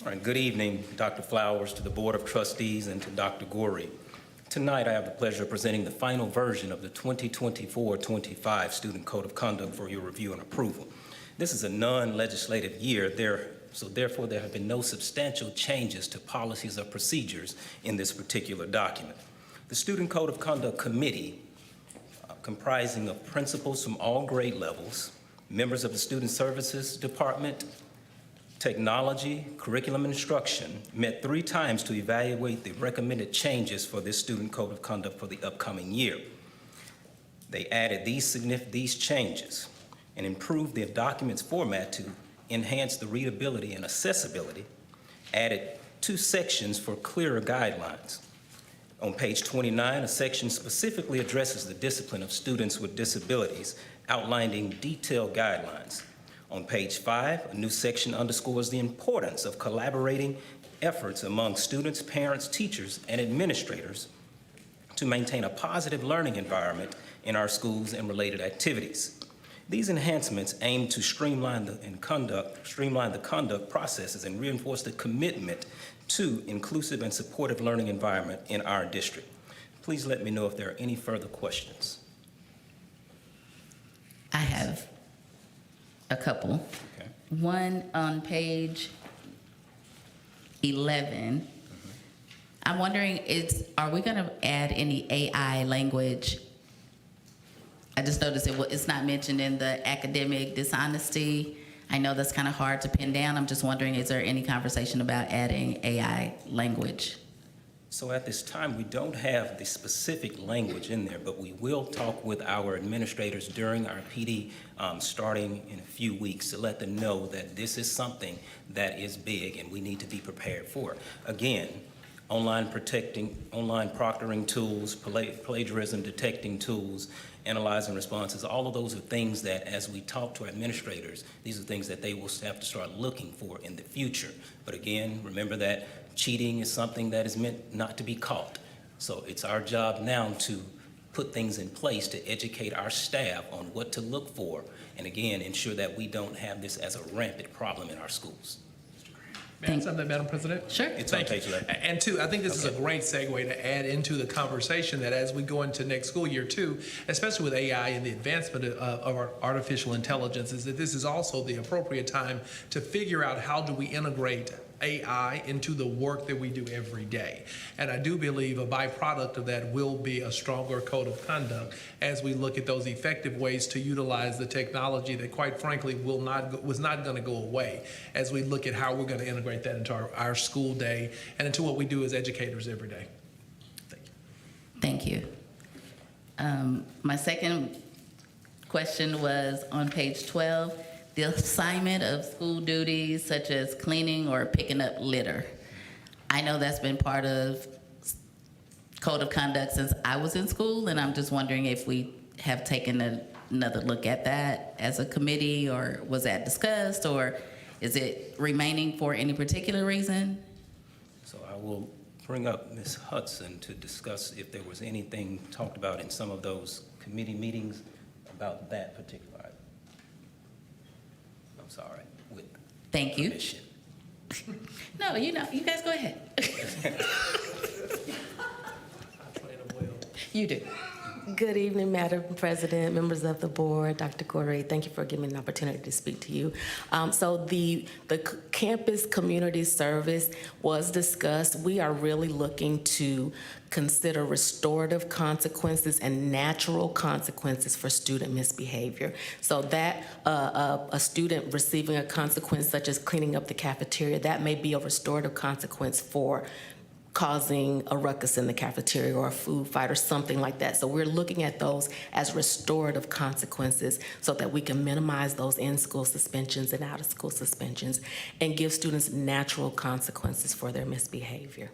All right, good evening, Dr. Flowers, to the Board of Trustees, and to Dr. Goree. Tonight, I have the pleasure of presenting the final version of the 2024-25 Student Code of Conduct for your review and approval. This is a non-legislative year, so therefore there have been no substantial changes to policies or procedures in this particular document. The Student Code of Conduct Committee, comprising of principals from all grade levels, members of the Student Services Department, Technology, Curriculum Instruction, met 3 times to evaluate the recommended changes for this Student Code of Conduct for the upcoming year. They added these changes and improved the document's format to enhance the readability and accessibility, added 2 sections for clearer guidelines. On page 29, a section specifically addresses the discipline of students with disabilities, outlining detailed guidelines. On page 5, a new section underscores the importance of collaborating efforts among students, parents, teachers, and administrators to maintain a positive learning environment in our schools and related activities. These enhancements aim to streamline the conduct processes and reinforce the commitment to inclusive and supportive learning environment in our district. Please let me know if there are any further questions. I have a couple. Okay. One on page 11. I'm wondering, are we going to add any AI language? I just noticed it's not mentioned in the academic dishonesty. I know that's kind of hard to pin down. I'm just wondering, is there any conversation about adding AI language? So at this time, we don't have the specific language in there, but we will talk with our administrators during our PD starting in a few weeks to let them know that this is something that is big and we need to be prepared for. Again, online proctoring tools, plagiarism detecting tools, analyzing responses, all of those are things that as we talk to administrators, these are things that they will have to start looking for in the future. But again, remember that cheating is something that is meant not to be caught. So it's our job now to put things in place to educate our staff on what to look for, and again, ensure that we don't have this as a rampant problem in our schools. May I say something, Madam President? Sure. It's on Thank you. page 11. And two, I think this is a great segue to add into the conversation that as we go into next school year too, especially with AI and the advancement of our artificial intelligence, is that this is also the appropriate time to figure out how do we integrate AI into the work that we do every day. And I do believe a byproduct of that will be a stronger code of conduct as we look at those effective ways to utilize the technology that, quite frankly, was not going to go away, as we look at how we're going to integrate that into our school day and into what we do as educators every day. Thank you. Thank you. My second question was on page 12. The assignment of school duties such as cleaning or picking up litter. I know that's been part of code of conduct since I was in school, and I'm just wondering if we have taken another look at that as a committee, or was that discussed, or is it remaining for any particular reason? So I will bring up Ms. Hudson to discuss if there was anything talked about in some of those committee meetings about that particular item. I'm sorry, with Thank you. permission. No, you guys go ahead. You do. Good evening, Madam President, members of the board, Dr. Gorey. Thank you for giving me an opportunity to speak to you. So the campus community service was discussed. We are really looking to consider restorative consequences and natural consequences for student misbehavior. So that a student receiving a consequence such as cleaning up the cafeteria, that may be a restorative consequence for causing a ruckus in the cafeteria or a food fight or something like that. So we're looking at those as restorative consequences so that we can minimize those in-school suspensions and out-of-school suspensions and give students natural consequences for their misbehavior.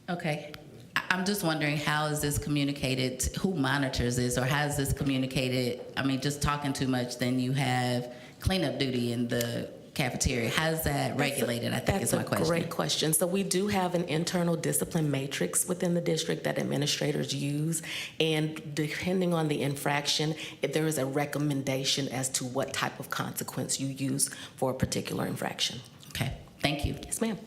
Okay. I'm just wondering, how is this communicated? Who monitors this, or how is this communicated? I mean, just talking too much, then you have cleanup duty in the cafeteria. How is that regulated? I think is my question. That's a great question. So we do have an internal discipline matrix within the district that administrators use, and depending on the infraction, there is a recommendation as to what type of consequence you use for a particular infraction. Okay, thank you. Yes, ma'am.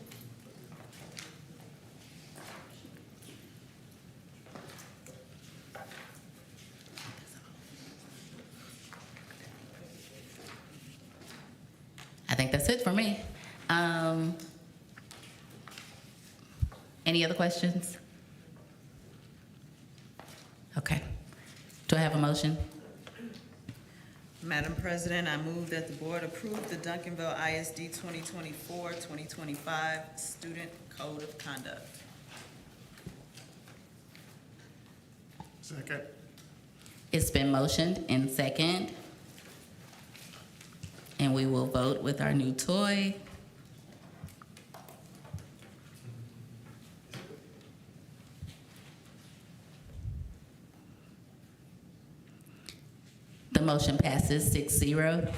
I think that's it for me. Any other questions? Okay. Do I have a motion? Madam President, I move that the board approve the Duncanville ISD 2024-2025 Student Code of Conduct. Second. It's been motioned and second. And we will vote with our new toy. The motion passes 6-0.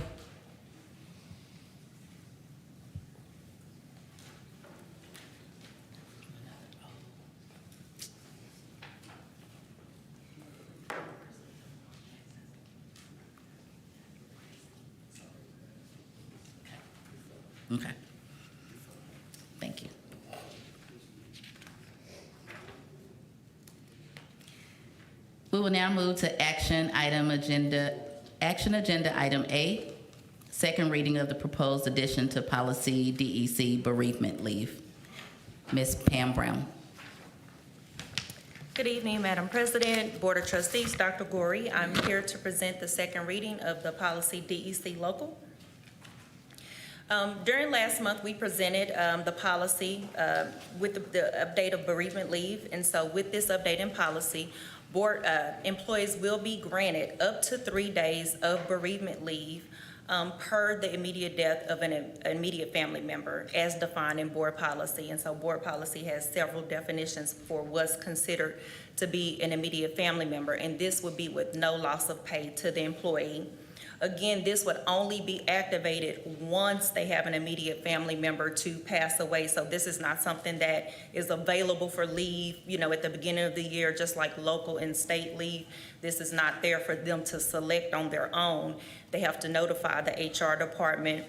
Okay. Thank you. We will now move to action agenda item A, second reading of the proposed addition to policy DEC bereavement leave. Ms. Pam Brown. Good evening, Madam President, Board of Trustees, Dr. Gorey. I'm here to present the second reading of the policy DEC local. During last month, we presented the policy with the update of bereavement leave. And so with this update in policy, board employees will be granted up to 3 days of bereavement leave per the immediate death of an immediate family member as defined in board policy. And so board policy has several definitions for what's considered to be an immediate family member. And this would be with no loss of pay to the employee. Again, this would only be activated once they have an immediate family member to pass away. So this is not something that is available for leave, at the beginning of the year, just like local and state leave. This is not there for them to select on their own. They have to notify the HR department.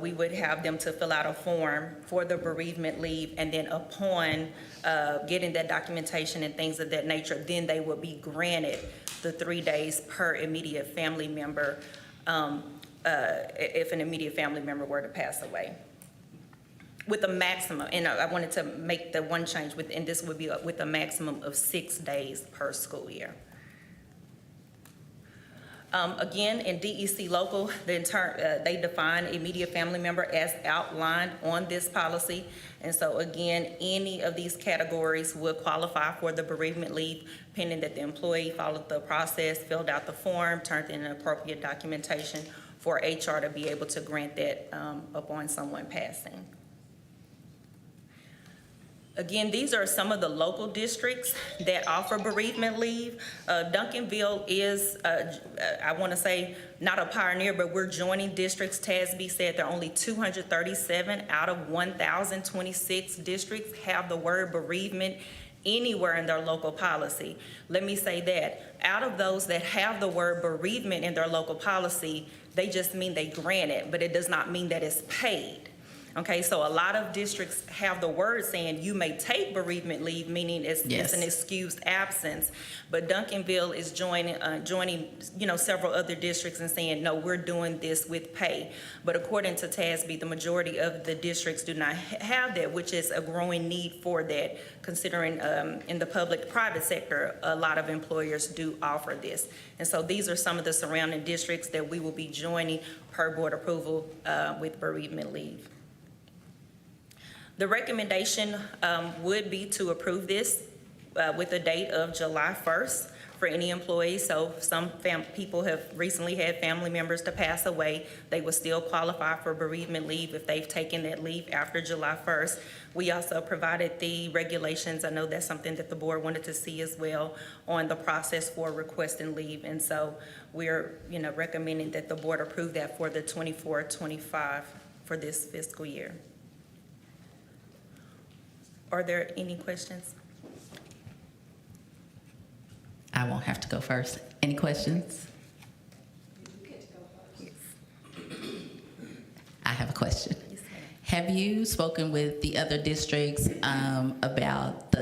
We would have them to fill out a form for the bereavement leave, and then upon getting that documentation and things of that nature, then they will be granted the 3 days per immediate family member if an immediate family member were to pass away. With a maximum, and I wanted to make the one change, and this would be with a maximum of 6 days per school year. Again, in DEC local, they define immediate family member as outlined on this policy. And so again, any of these categories would qualify for the bereavement leave, pending that the employee followed the process, filled out the form, turned in appropriate documentation for HR to be able to grant that upon someone passing. Again, these are some of the local districts that offer bereavement leave. Duncanville is, I want to say, not a pioneer, but we're joining districts. TASB said there are only 237 out of 1,026 districts have the word bereavement anywhere in their local policy. Let me say that out of those that have the word bereavement in their local policy, they just mean they grant it, but it does not mean that it's paid. Okay, so a lot of districts have the word saying you may take bereavement leave, meaning it's an excused absence. But Duncanville is joining several other districts and saying, no, we're doing this with pay. But according to TASB, the majority of the districts do not have that, which is a growing need for that, considering in the public-private sector, a lot of employers do offer this. And so these are some of the surrounding districts that we will be joining per board approval with bereavement leave. The recommendation would be to approve this with a date of July 1st for any employees. So some people have recently had family members to pass away. They will still qualify for bereavement leave if they've taken that leave after July 1st. We also provided the regulations. I know that's something that the board wanted to see as well on the process for requesting leave. And so we're recommending that the board approve that for the 24-25 for this fiscal year. Are there any questions? I won't have to go first. Any questions? I have a question. Yes, ma'am. Have you spoken with the other districts about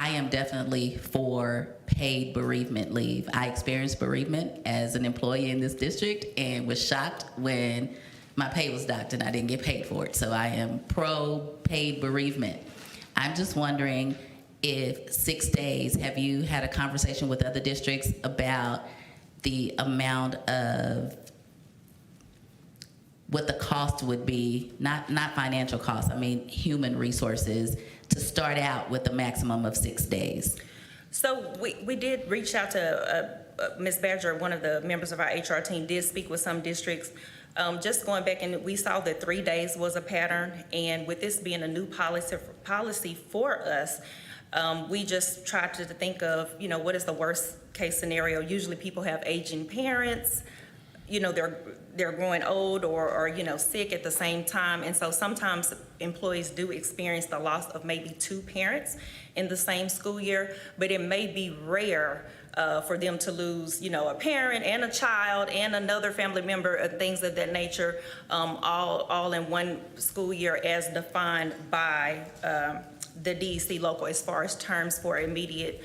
I am definitely for paid bereavement leave. I experienced bereavement as an employee in this district and was shocked when my pay was docked and I didn't get paid for it. So I am pro paid bereavement. I'm just wondering if 6 days, have you had a conversation with other districts about the amount of what the cost would be, not financial costs, I mean human resources, to start out with a maximum of 6 days? So we did reach out to Ms. Badger, one of the members of our HR team, did speak with some districts. Just going back, and we saw that 3 days was a pattern, and with this being a new policy for us, we just tried to think of, what is the worst case scenario? Usually people have aging parents, they're growing old or sick at the same time, and so sometimes employees do experience the loss of maybe 2 parents in the same school year, but it may be rare for them to lose, a parent and a child and another family member, things of that nature, all in one school year as defined by the DEC local as far as terms for immediate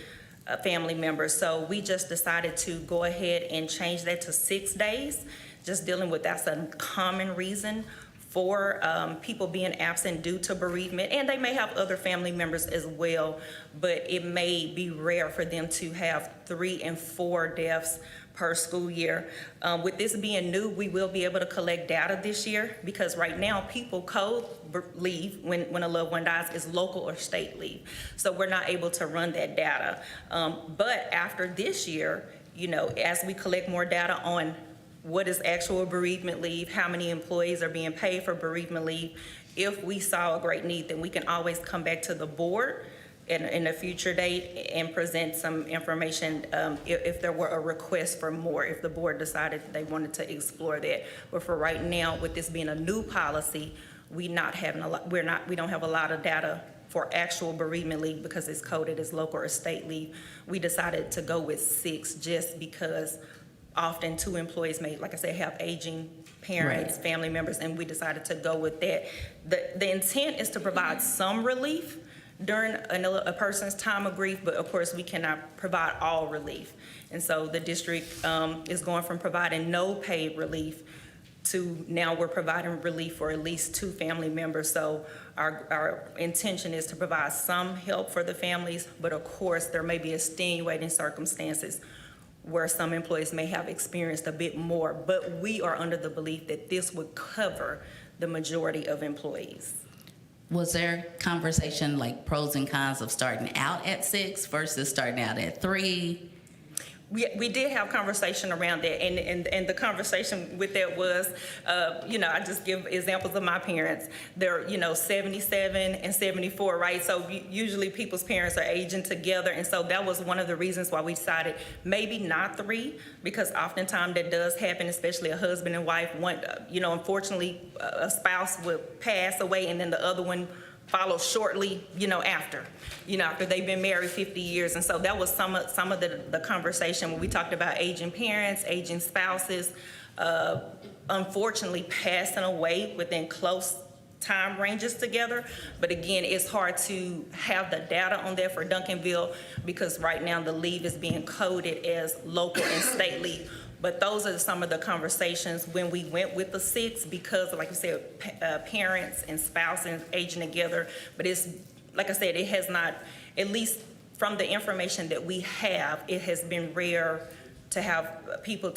family members. So we just decided to go ahead and change that to 6 days, just dealing with that's a common reason for people being absent due to bereavement, and they may have other family members as well, but it may be rare for them to have 3 and 4 deaths per school year. With this being new, we will be able to collect data this year, because right now people code leave when a loved one dies is local or state leave. So we're not able to run that data. But after this year, as we collect more data on what is actual bereavement leave, how many employees are being paid for bereavement leave, if we saw a great need, then we can always come back to the board in a future date and present some information if there were a request for more, if the board decided they wanted to explore that. But for right now, with this being a new policy, we don't have a lot of data for actual bereavement leave because it's coded as local or state leave. We decided to go with 6 just because often 2 employees may, like I said, have aging parents, Right. family members, and we decided to go with that. The intent is to provide some relief during a person's time of grief, but of course we cannot provide all relief. And so the district is going from providing no paid relief to now we're providing relief for at least 2 family members. So our intention is to provide some help for the families, but of course there may be extenuating circumstances where some employees may have experienced a bit more, but we are under the belief that this would cover the majority of employees. Was there conversation like pros and cons of starting out at 6 versus starting out at 3? We did have conversation around that, and the conversation with that was, I just give examples of my parents. They're, 77 and 74, right? So usually people's parents are aging together, and so that was one of the reasons why we decided maybe not 3, because oftentimes that does happen, especially a husband and wife. One, unfortunately, a spouse would pass away, and then the other one follow shortly, after they've been married 50 years. And so that was some of the conversation when we talked about aging parents, aging spouses, unfortunately passing away within close time ranges together. But again, it's hard to have the data on that for Duncanville because right now the leave is being coded as local and state leave. But those are some of the conversations when we went with the 6 because, like I said, parents and spouses aging together. But it's, like I said, it has not, at least from the information that we have, it has been rare to have people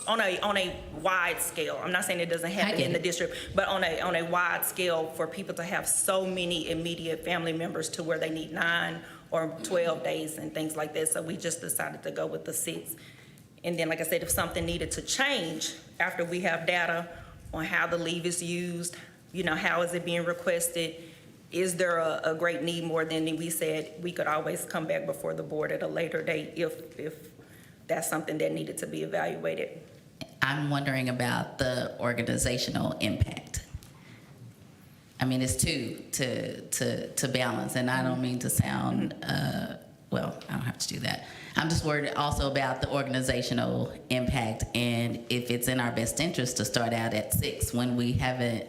on a wide scale. I'm not saying it doesn't happen in the district, but on a wide scale for people to have so many immediate family members to where they need 9 or 12 days and things like that. So we just decided to go with the 6. And then, like I said, if something needed to change after we have data on how the leave is used, how is it being requested, is there a great need more than we said, we could always come back before the board at a later date if that's something that needed to be evaluated. I'm wondering about the organizational impact. I mean, it's 2 to balance, and I don't mean to sound, I don't have to do that. I'm just worried also about the organizational impact and if it's in our best interest to start out at 6 when we haven't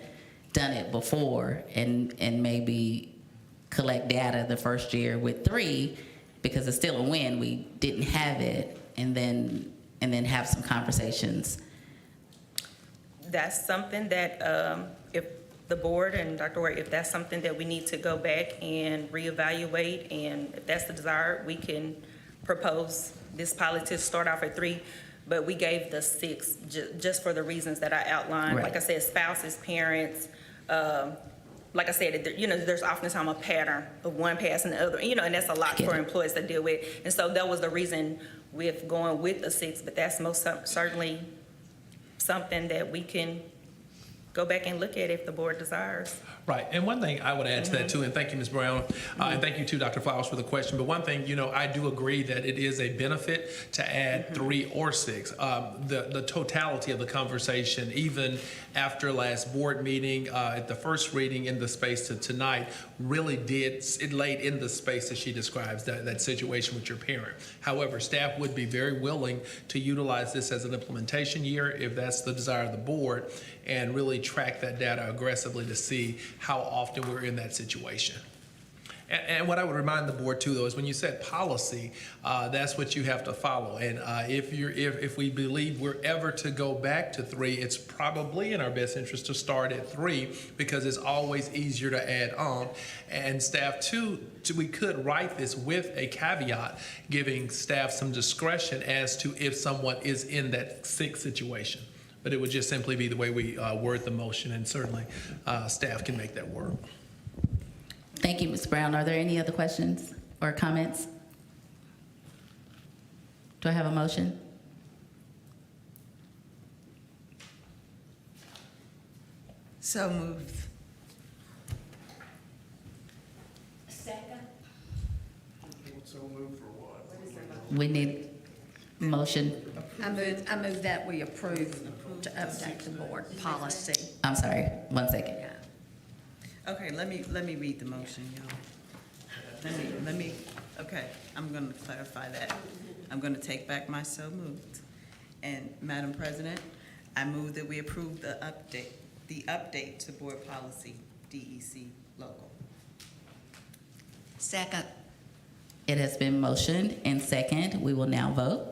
done it before and maybe collect data the first year with 3 because it's still a win. We didn't have it and then have some conversations. That's something that if the board and Dr. Ward, if that's something that we need to go back and reevaluate, and if that's the desire, we can propose this policy to start off at 3, but we gave the 6 just for the reasons that I outlined. Right. Like I said, spouses, parents, like I said, there's oftentimes a pattern of one passing the other, and that's a lot for employees to deal with. And so that was the reason with going with the 6, but that's most certainly something that we can go back and look at if the board desires. Right, and one thing I would add to that too, and thank you, Ms. Brown, and thank you too, Dr. Flowers, for the question, but one thing, I do agree that it is a benefit to add 3 or 6. The totality of the conversation, even after last board meeting, at the first reading in the space to tonight, really it laid in the space as she describes that situation with your parent. However, staff would be very willing to utilize this as an implementation year if that's the desire of the board, and really track that data aggressively to see how often we're in that situation. And what I would remind the board too, though, is when you set policy, that's what you have to follow. And if we believe we're ever to go back to 3, it's probably in our best interest to start at 3 because it's always easier to add on. And staff too, we could write this with a caveat, giving staff some discretion as to if someone is in that 6 situation. But it would just simply be the way we word the motion, and certainly staff can make that work. Thank you, Ms. Brown. Are there any other questions or comments? Do I have a motion? So moved. Second. motion? I move that we approve to update the board policy. I'm sorry, 1 second. Okay, let me read the motion, y'all. Okay, I'm gonna clarify that. I'm gonna take back my so moved. And Madam President, I move that we approve the update to board policy DEC local. Second. It has been motioned and second. We will now vote.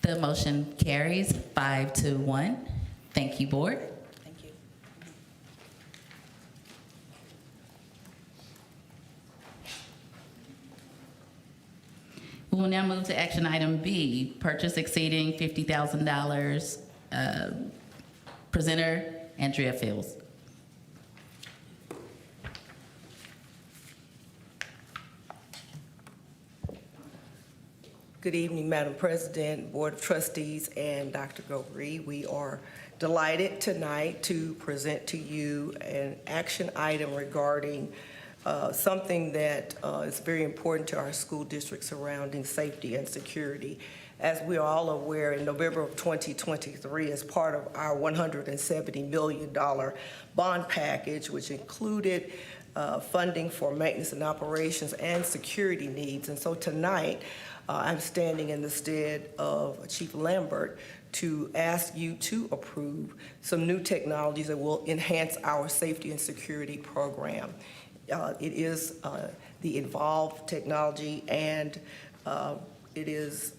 The motion carries 5-1. Thank you, board. Thank you. We will now move to action item B, purchase exceeding $50,000. Presenter, Andrea Fields. Good evening, Madam President, Board of Trustees, and Dr. Gobri. We are delighted tonight to present to you an action item regarding something that is very important to our school district surrounding safety and security. As we are all aware, in November of 2023, as part of our $170 million bond package, which included funding for maintenance and operations and security needs. And so tonight, I'm standing in the stead of Chief Lambert to ask you to approve some new technologies that will enhance our safety and security program. It is the Evolve technology, and it is,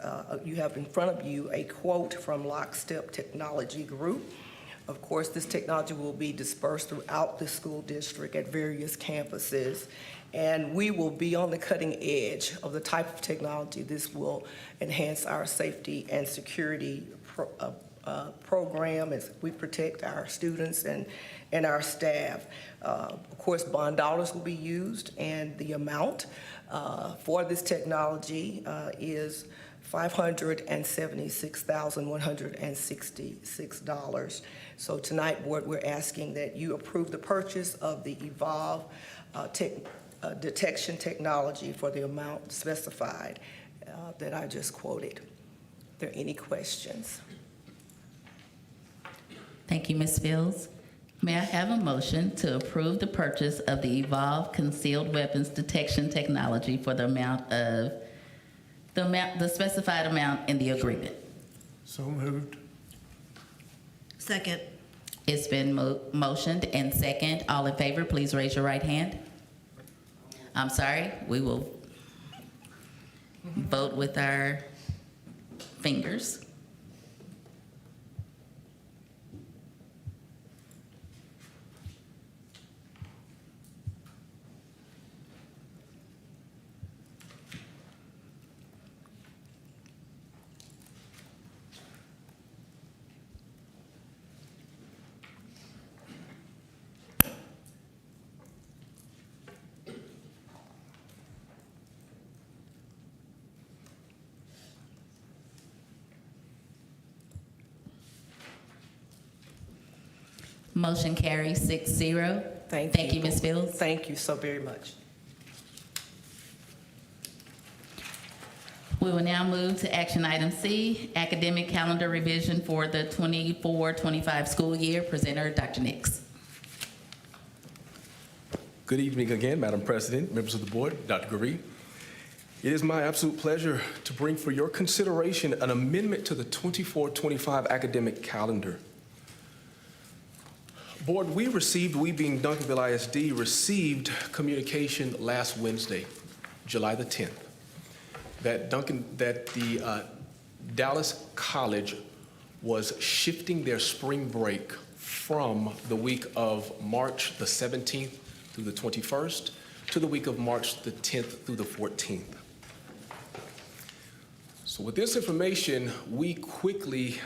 you have in front of you a quote from Lockstep Technology Group. Of course, this technology will be dispersed throughout the school district at various campuses, and we will be on the cutting edge of the type of technology. This will enhance our safety and security program as we protect our students and our staff. Of course, bond dollars will be used, and the amount for this technology is $576,166. So tonight, Board, we're asking that you approve the purchase of the Evolve detection technology for the amount specified that I just quoted. Are there any questions? Thank you, Ms. Fields. May I have a motion to approve the purchase of the Evolve concealed weapons detection technology for the specified amount in the agreement? So moved. Second. It's been motioned and second. All in favor, please raise your right hand. I'm sorry, we will vote with our fingers. Motion carries 6-0. Thank you, Ms. Fields. Thank you so very much. We will now move to action item C, academic calendar revision for the 24-25 school year. Presenter, Dr. Nix. Good evening again, Madam President, members of the board, Dr. Gurry. It is my absolute pleasure to bring for your consideration an amendment to the 24-25 academic calendar. Board, we being Duncanville ISD, received communication last Wednesday, July the 10th, that the Dallas College was shifting their spring break from the week of March the 17th through the 21st to the week of March the 10th through the 14th. So with this information, we quickly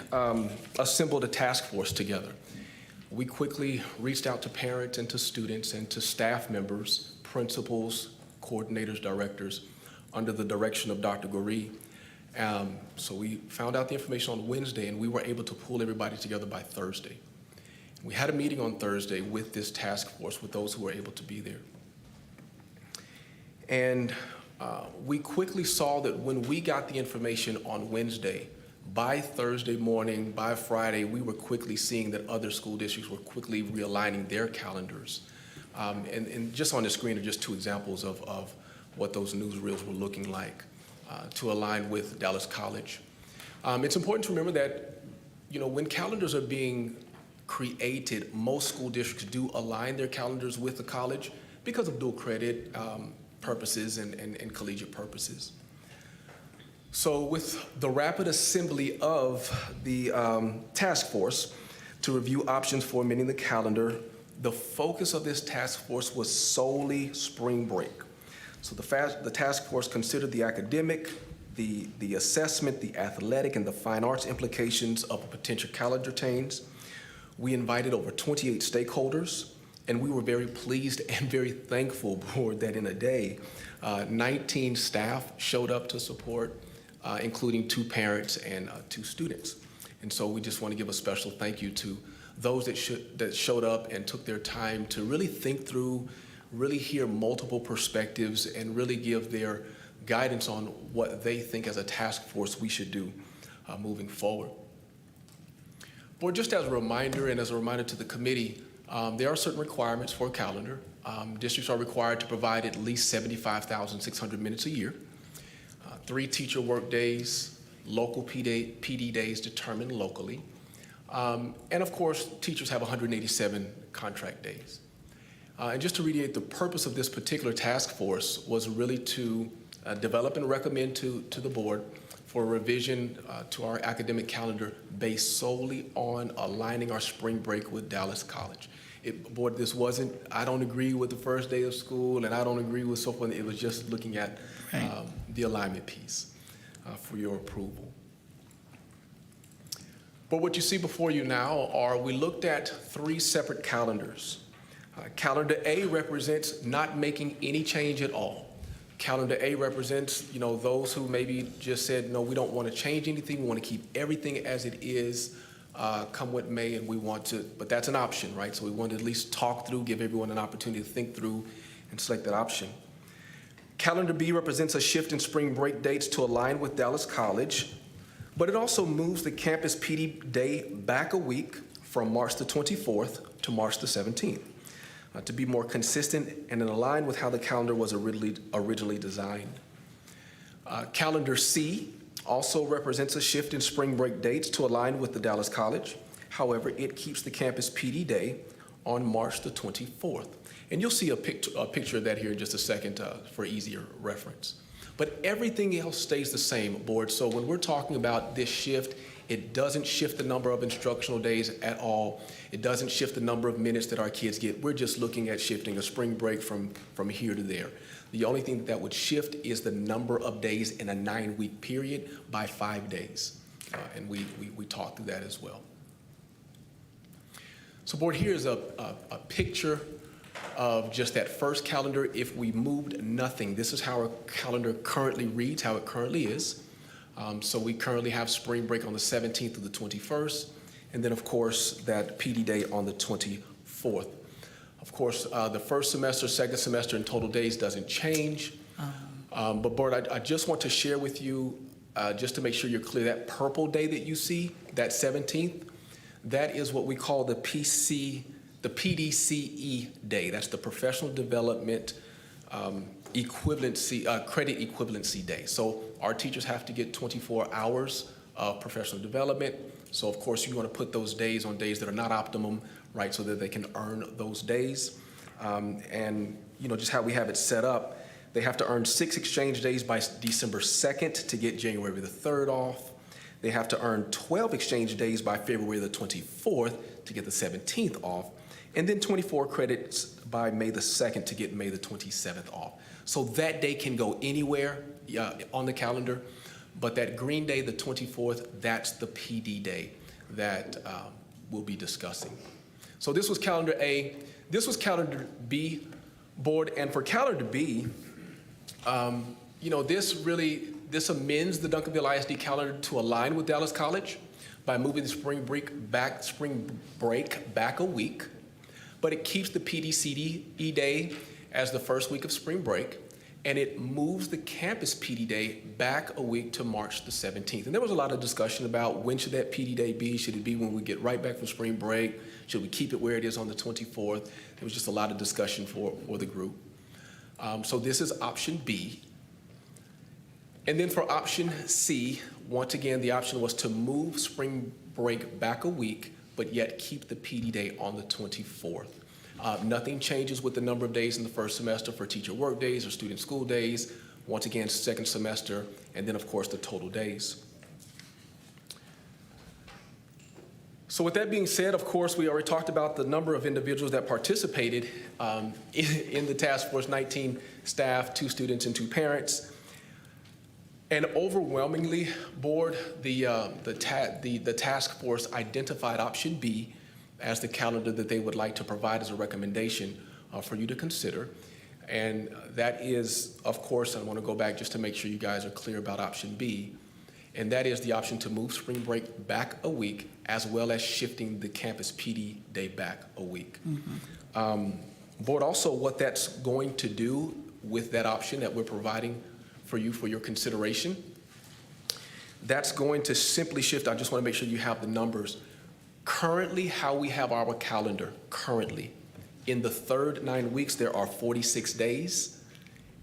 assembled a task force together. We quickly reached out to parents and to students and to staff members, principals, coordinators, directors, under the direction of Dr. Goree. So we found out the information on Wednesday, and we were able to pull everybody together by Thursday. We had a meeting on Thursday with this task force, with those who were able to be there. And we quickly saw that when we got the information on Wednesday, by Thursday morning, by Friday, we were quickly seeing that other school districts were quickly realigning their calendars. And just on the screen are just two examples of what those newsreels were looking like to align with Dallas College. It's important to remember that, when calendars are being created, most school districts do align their calendars with the college because of dual credit purposes and collegiate purposes. So with the rapid assembly of the task force to review options for amending the calendar, the focus of this task force was solely spring break. So the task force considered the academic, the assessment, the athletic, and the fine arts implications of a potential calendar change. We invited over 28 stakeholders, and we were very pleased and very thankful, Board, that in a day, 19 staff showed up to support, including 2 parents and 2 students. And so we just want to give a special thank you to those that showed up and took their time to really think through, really hear multiple perspectives, and really give their guidance on what they think as a task force we should do moving forward. Board, just as a reminder and as a reminder to the committee, there are certain requirements for a calendar. Districts are required to provide at least 75,600 minutes a year, 3 teacher work days, local PD days determined locally, and of course, teachers have 187 contract days. And just to reiterate, the purpose of this particular task force was really to develop and recommend to the board for a revision to our academic calendar based solely on aligning our spring break with Dallas College. Board, this wasn't, I don't agree with the first day of school and I don't agree with so forth. It was just looking at the alignment piece for your approval. But what you see before you now are, we looked at 3 separate calendars. Calendar A represents not making any change at all. Calendar A represents, those who maybe just said, no, we don't want to change anything. We want to keep everything as it is, come what may, and we want to, but that's an option, right? So we want to at least talk through, give everyone an opportunity to think through and select that option. Calendar B represents a shift in spring break dates to align with Dallas College, but it also moves the campus PD day back a week from March the 24th to March the 17th. To be more consistent and in line with how the calendar was originally designed. Calendar C also represents a shift in spring break dates to align with the Dallas College. However, it keeps the campus PD day on March the 24th. And you'll see a picture of that here in just a second for easier reference. But everything else stays the same, Board. So when we're talking about this shift, it doesn't shift the number of instructional days at all. It doesn't shift the number of minutes that our kids get. We're just looking at shifting a spring break from here to there. The only thing that would shift is the number of days in a 9-week period by 5 days. And we talked through that as well. So Board, here's a picture of just that first calendar. If we moved nothing, this is how our calendar currently reads, how it currently is. So we currently have spring break on the 17th to the 21st, and then of course that PD day on the 24th. Of course, the first semester, second semester, and total days doesn't change. But Board, I just want to share with you, just to make sure you're clear, that purple day that you see, that 17th, that is what we call the PDCE day. That's the Professional Development Equivalency, Credit Equivalency Day. So our teachers have to get 24 hours of professional development. So of course you want to put those days on days that are not optimum, right, so that they can earn those days. And just how we have it set up, they have to earn 6 exchange days by December 2nd to get January the 3rd off. They have to earn 12 exchange days by February the 24th to get the 17th off. And then 24 credits by May the 2nd to get May the 27th off. So that day can go anywhere on the calendar, But that green day, the 24th, that's the PD day that we'll be discussing. So this was calendar A. This was calendar B, board. And for calendar B, this amends the Duncanville ISD calendar to align with Dallas College by moving the spring break back a week. But it keeps the PDCDE day as the first week of spring break, and it moves the campus PD day back a week to March the 17th. And there was a lot of discussion about when should that PD day be? Should it be when we get right back from spring break? Should we keep it where it is on the 24th? There was just a lot of discussion for the group. So this is option B. And then for option C, once again, the option was to move spring break back a week, but yet keep the PD day on the 24th. Nothing changes with the number of days in the first semester for teacher work days or student school days. Once again, second semester, and then of course the total days. So with that being said, of course, we already talked about the number of individuals that participated in the task force: 19 staff, 2 students, and 2 parents. And overwhelmingly, board, the task force identified option B as the calendar that they would like to provide as a recommendation for you to consider. And that is, of course, I want to go back just to make sure you guys are clear about option B, and that is the option to move spring break back a week, as well as shifting the campus PD day back a week. Board, also what that's going to do with that option that we're providing for you for your consideration, that's going to simply shift. I just want to make sure you have the numbers. Currently, how we have our calendar, currently, in the third 9 weeks, there are 46 days,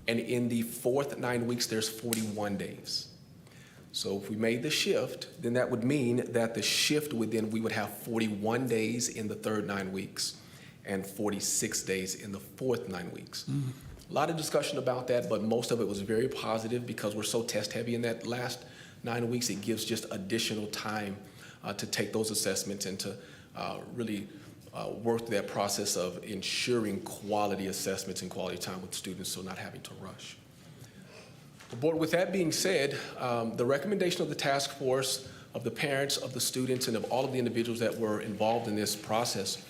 and in the fourth 9 weeks, there's 41 days. So if we made the shift, then that would mean that the shift would then, we would have 41 days in the third 9 weeks and 46 days in the fourth 9 weeks. A lot of discussion about that, but most of it was very positive because we're so test heavy in that last 9 weeks. It gives just additional time to take those assessments and to really work through that process of ensuring quality assessments and quality time with students, so not having to rush. Board, with that being said, the recommendation of the task force, of the parents, of the students, and of all of the individuals that were involved in this process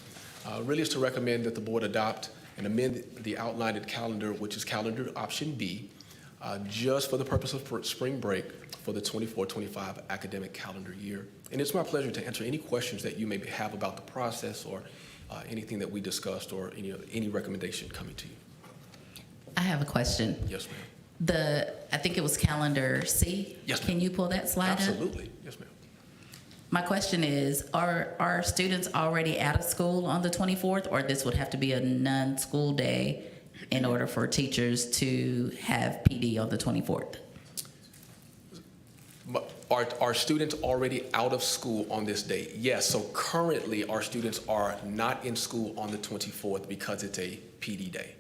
really is to recommend that the board adopt and amend the outlined calendar, which is calendar option B, just for the purpose of spring break for the 24-25 academic calendar year. And it's my pleasure to answer any questions that you may have about the process or anything that we discussed or any recommendation coming to you. I have a question. Yes, ma'am. I think it was calendar C. Yes, ma'am. Can you pull that slide up? Absolutely. Yes, ma'am. My question is, are students already out of school on the 24th, or this would have to be a non-school day in order for teachers to have PD on the 24th? Are students already out of school on this day? Yes, so currently our students are not in school on the 24th because it's a PD day.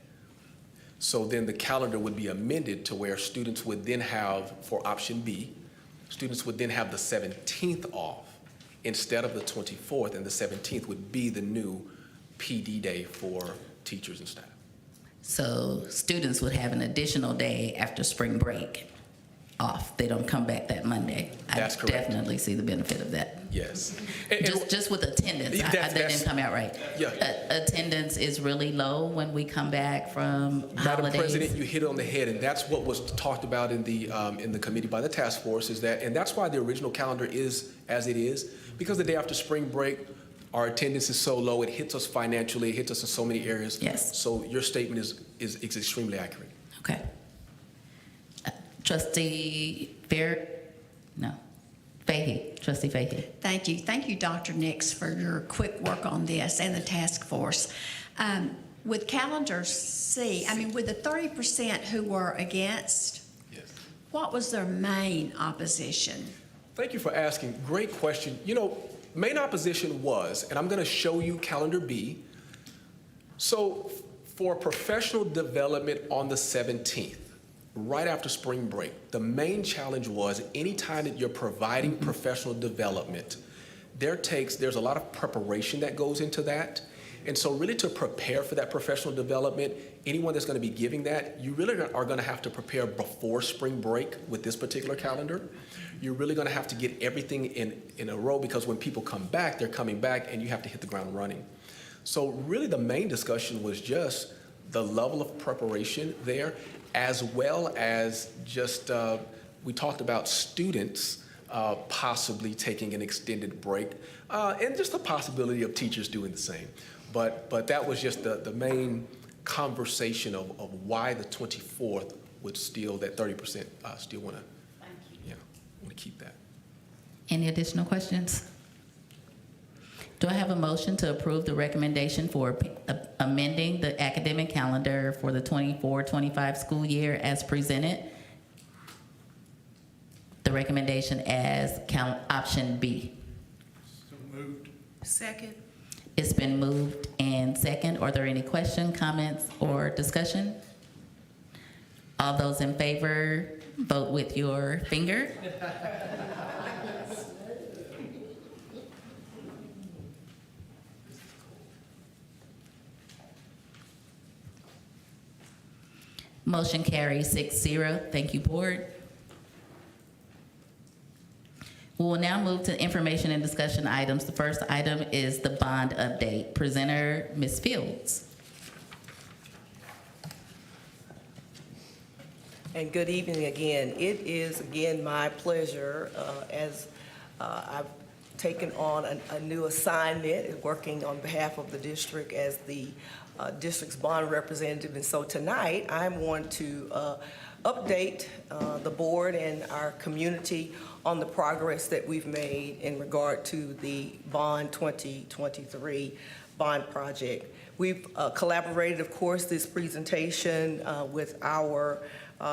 So then the calendar would be amended to where students would then have, for option B, students would then have the 17th off instead of the 24th, and the 17th would be the new PD day for teachers and staff. So students would have an additional day after spring break off. They don't come back that Monday. That's correct. I definitely see the benefit of that. Yes. Just with attendance, that didn't come out right. Yeah. Attendance is really low when we come back from holidays. Madam President, you hit it on the head, and that's what was talked about in the committee by the task force, is that, and that's why the original calendar is as it is, because the day after spring break, our attendance is so low, it hits us financially, it hits us in so many areas. Yes. So your statement is extremely accurate. Okay. Trustee Fahey, Trustee Fahey. Thank you. Thank you, Dr. Nix, for your quick work on this and the task force. With calendar C, with the 30% who were against, Yes. what was their main opposition? Thank you for asking. Great question. Main opposition was, and I'm going to show you calendar B. So for professional development on the 17th, right after spring break, the main challenge was anytime that you're providing professional development, there's a lot of preparation that goes into that. And so really to prepare for that professional development, anyone that's going to be giving that, you really are going to have to prepare before spring break with this particular calendar. You're really going to have to get everything in a row, because when people come back, they're coming back and you have to hit the ground running. So really the main discussion was just the level of preparation there, as well as just, we talked about students possibly taking an extended break, and just the possibility of teachers doing the same. But that was just the main conversation of why the 24th would still, that 30% still want to, want to keep that. Any additional questions? Do I have a motion to approve the recommendation for amending the academic calendar for the 24-25 school year as presented? The recommendation as option B. So moved. Second. It's been moved and second. Are there any questions, comments, or discussion? All those in favor, vote with your finger. Motion carries 6-0. Thank you, board. We will now move to information and discussion items. The first item is the bond update. Presenter, Ms. Fields. And good evening again. It is again my pleasure as I've taken on a new assignment, working on behalf of the district as the district's bond representative. And so tonight I want to update the board and our community on the progress that we've made in regard to the Bond 2023 bond project. We've collaborated, of course, this presentation with our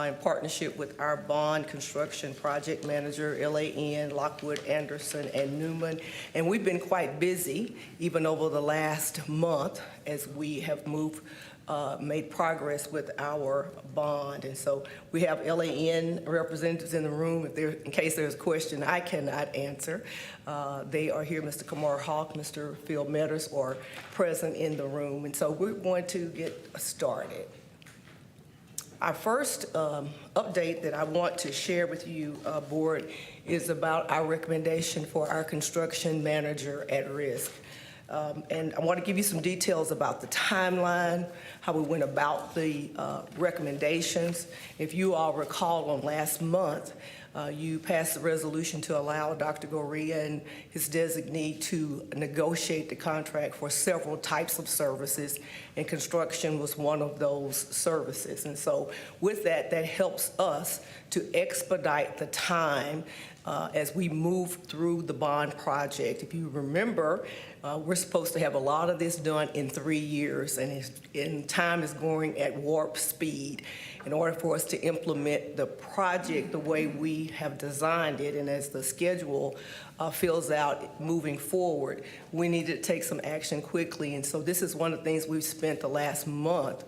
in partnership with our bond construction project manager, LAN, Lockwood, Anderson, and Newman. And we've been quite busy, even over the last month, as we have made progress with our bond. And so we have LAN representatives in the room. In case there's a question I cannot answer, they are here. Mr. Kamar Hawk, Mr. Phil Metters are present in the room. And so we're going to get started. Our first update that I want to share with you, board, is about our recommendation for our construction manager at risk. And I want to give you some details about the timeline, how we went about the recommendations. If you all recall, on last month, you passed a resolution to allow Dr. Goria and his designee to negotiate the contract for several types of services, and construction was one of those services. And so with that, that helps us to expedite the time as we move through the bond project. If you remember, we're supposed to have a lot of this done in 3 years, and time is going at warp speed in order for us to implement the project the way we have designed it. And as the schedule fills out moving forward, we need to take some action quickly. And so this is one of the things we've spent the last month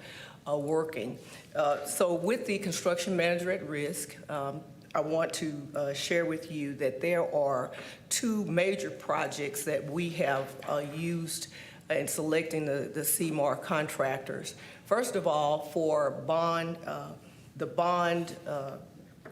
working. So with the construction manager at risk, I want to share with you that there are 2 major projects that we have used in selecting the CMAR contractors. First of all, for the bond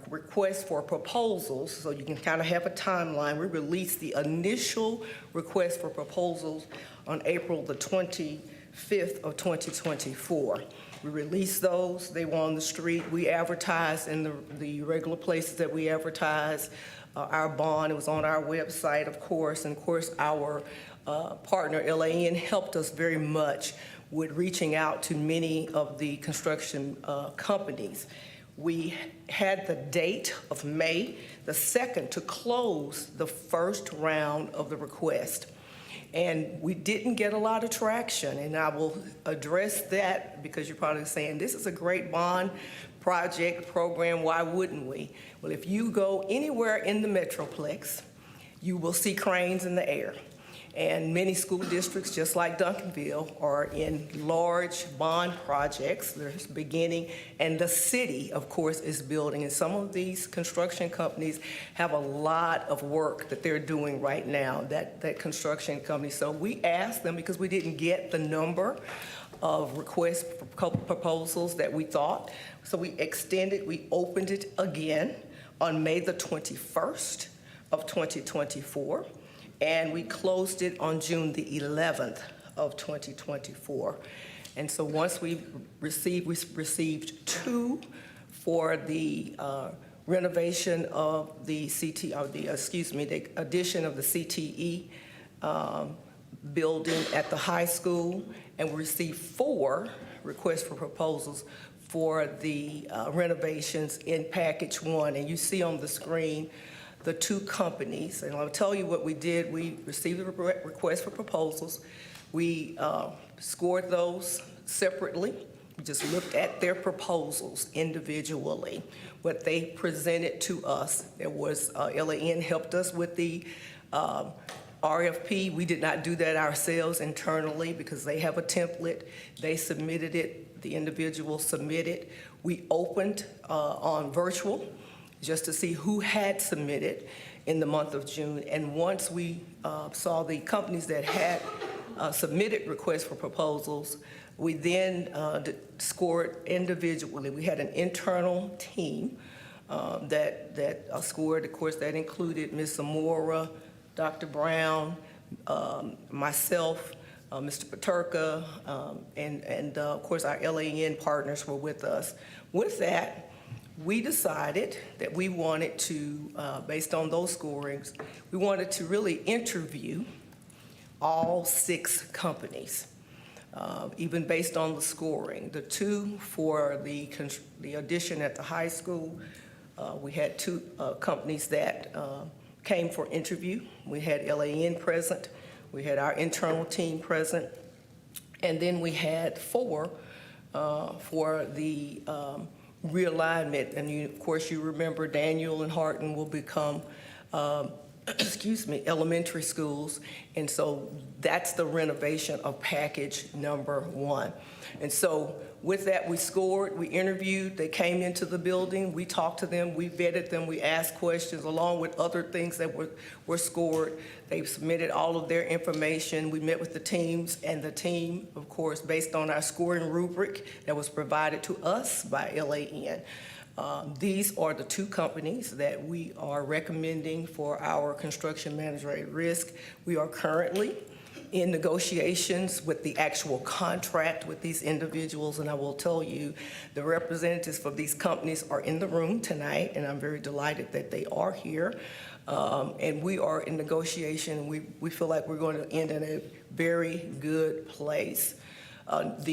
request for proposals, so you can kind of have a timeline. We released the initial request for proposals on April the 25th of 2024. We released those. They were on the street. We advertised in the regular places that we advertise our bond. It was on our website, of course. And of course, our partner, LAN, helped us very much with reaching out to many of the construction companies. We had the date of May the 2nd to close the first round of the request. And we didn't get a lot of traction, and I will address that because you're probably saying, this is a great bond project program, why wouldn't we? Well, if you go anywhere in the Metroplex, you will see cranes in the air. And many school districts, just like Duncanville, are in large bond projects. They're beginning, and the city, of course, is building. And some of these construction companies have a lot of work that they're doing right now, that construction company. So we asked them, because we didn't get the number of requests for proposals that we thought. So we opened it again on May the 21st of 2024. And we closed it on June the 11th of 2024. And so once we received 2 for the renovation of the the addition of the CTE building at the high school, and we received 4 requests for proposals for the renovations in package 1. And you see on the screen the 2 companies, and I'll tell you what we did. We received the request for proposals. We scored those separately. We just looked at their proposals individually, what they presented to us. There was, LAN helped us with the RFP. We did not do that ourselves internally because they have a template. They submitted it, the individual submitted. We opened on virtual, just to see who had submitted in the month of June. And once we saw the companies that had submitted requests for proposals, we then scored individually. We had an internal team that scored. Of course, that included Ms. Zamora, Dr. Brown, myself, Mr. Paterka, and of course our LAN partners were with us. With that, we decided that we wanted to, based on those scorings, we wanted to really interview all 6 companies, even based on the scoring. The 2 for the addition at the high school, we had 2 companies that came for interview. We had LAN present, we had our internal team present, and then we had 4 for the realignment. And of course, you remember Daniel and Harton will become, elementary schools. And so that's the renovation of package number 1. And so with that, we scored, we interviewed, they came into the building, we talked to them, we vetted them, we asked questions along with other things that were scored. They submitted all of their information. We met with the teams, and the team, of course, based on our scoring rubric that was provided to us by LAN. These are the 2 companies that we are recommending for our construction manager at risk. We are currently in negotiations with the actual contract with these individuals, and I will tell you, the representatives for these companies are in the room tonight, and I'm very delighted that they are here. And we are in negotiation. We feel like we're going to end in a very good place. Matt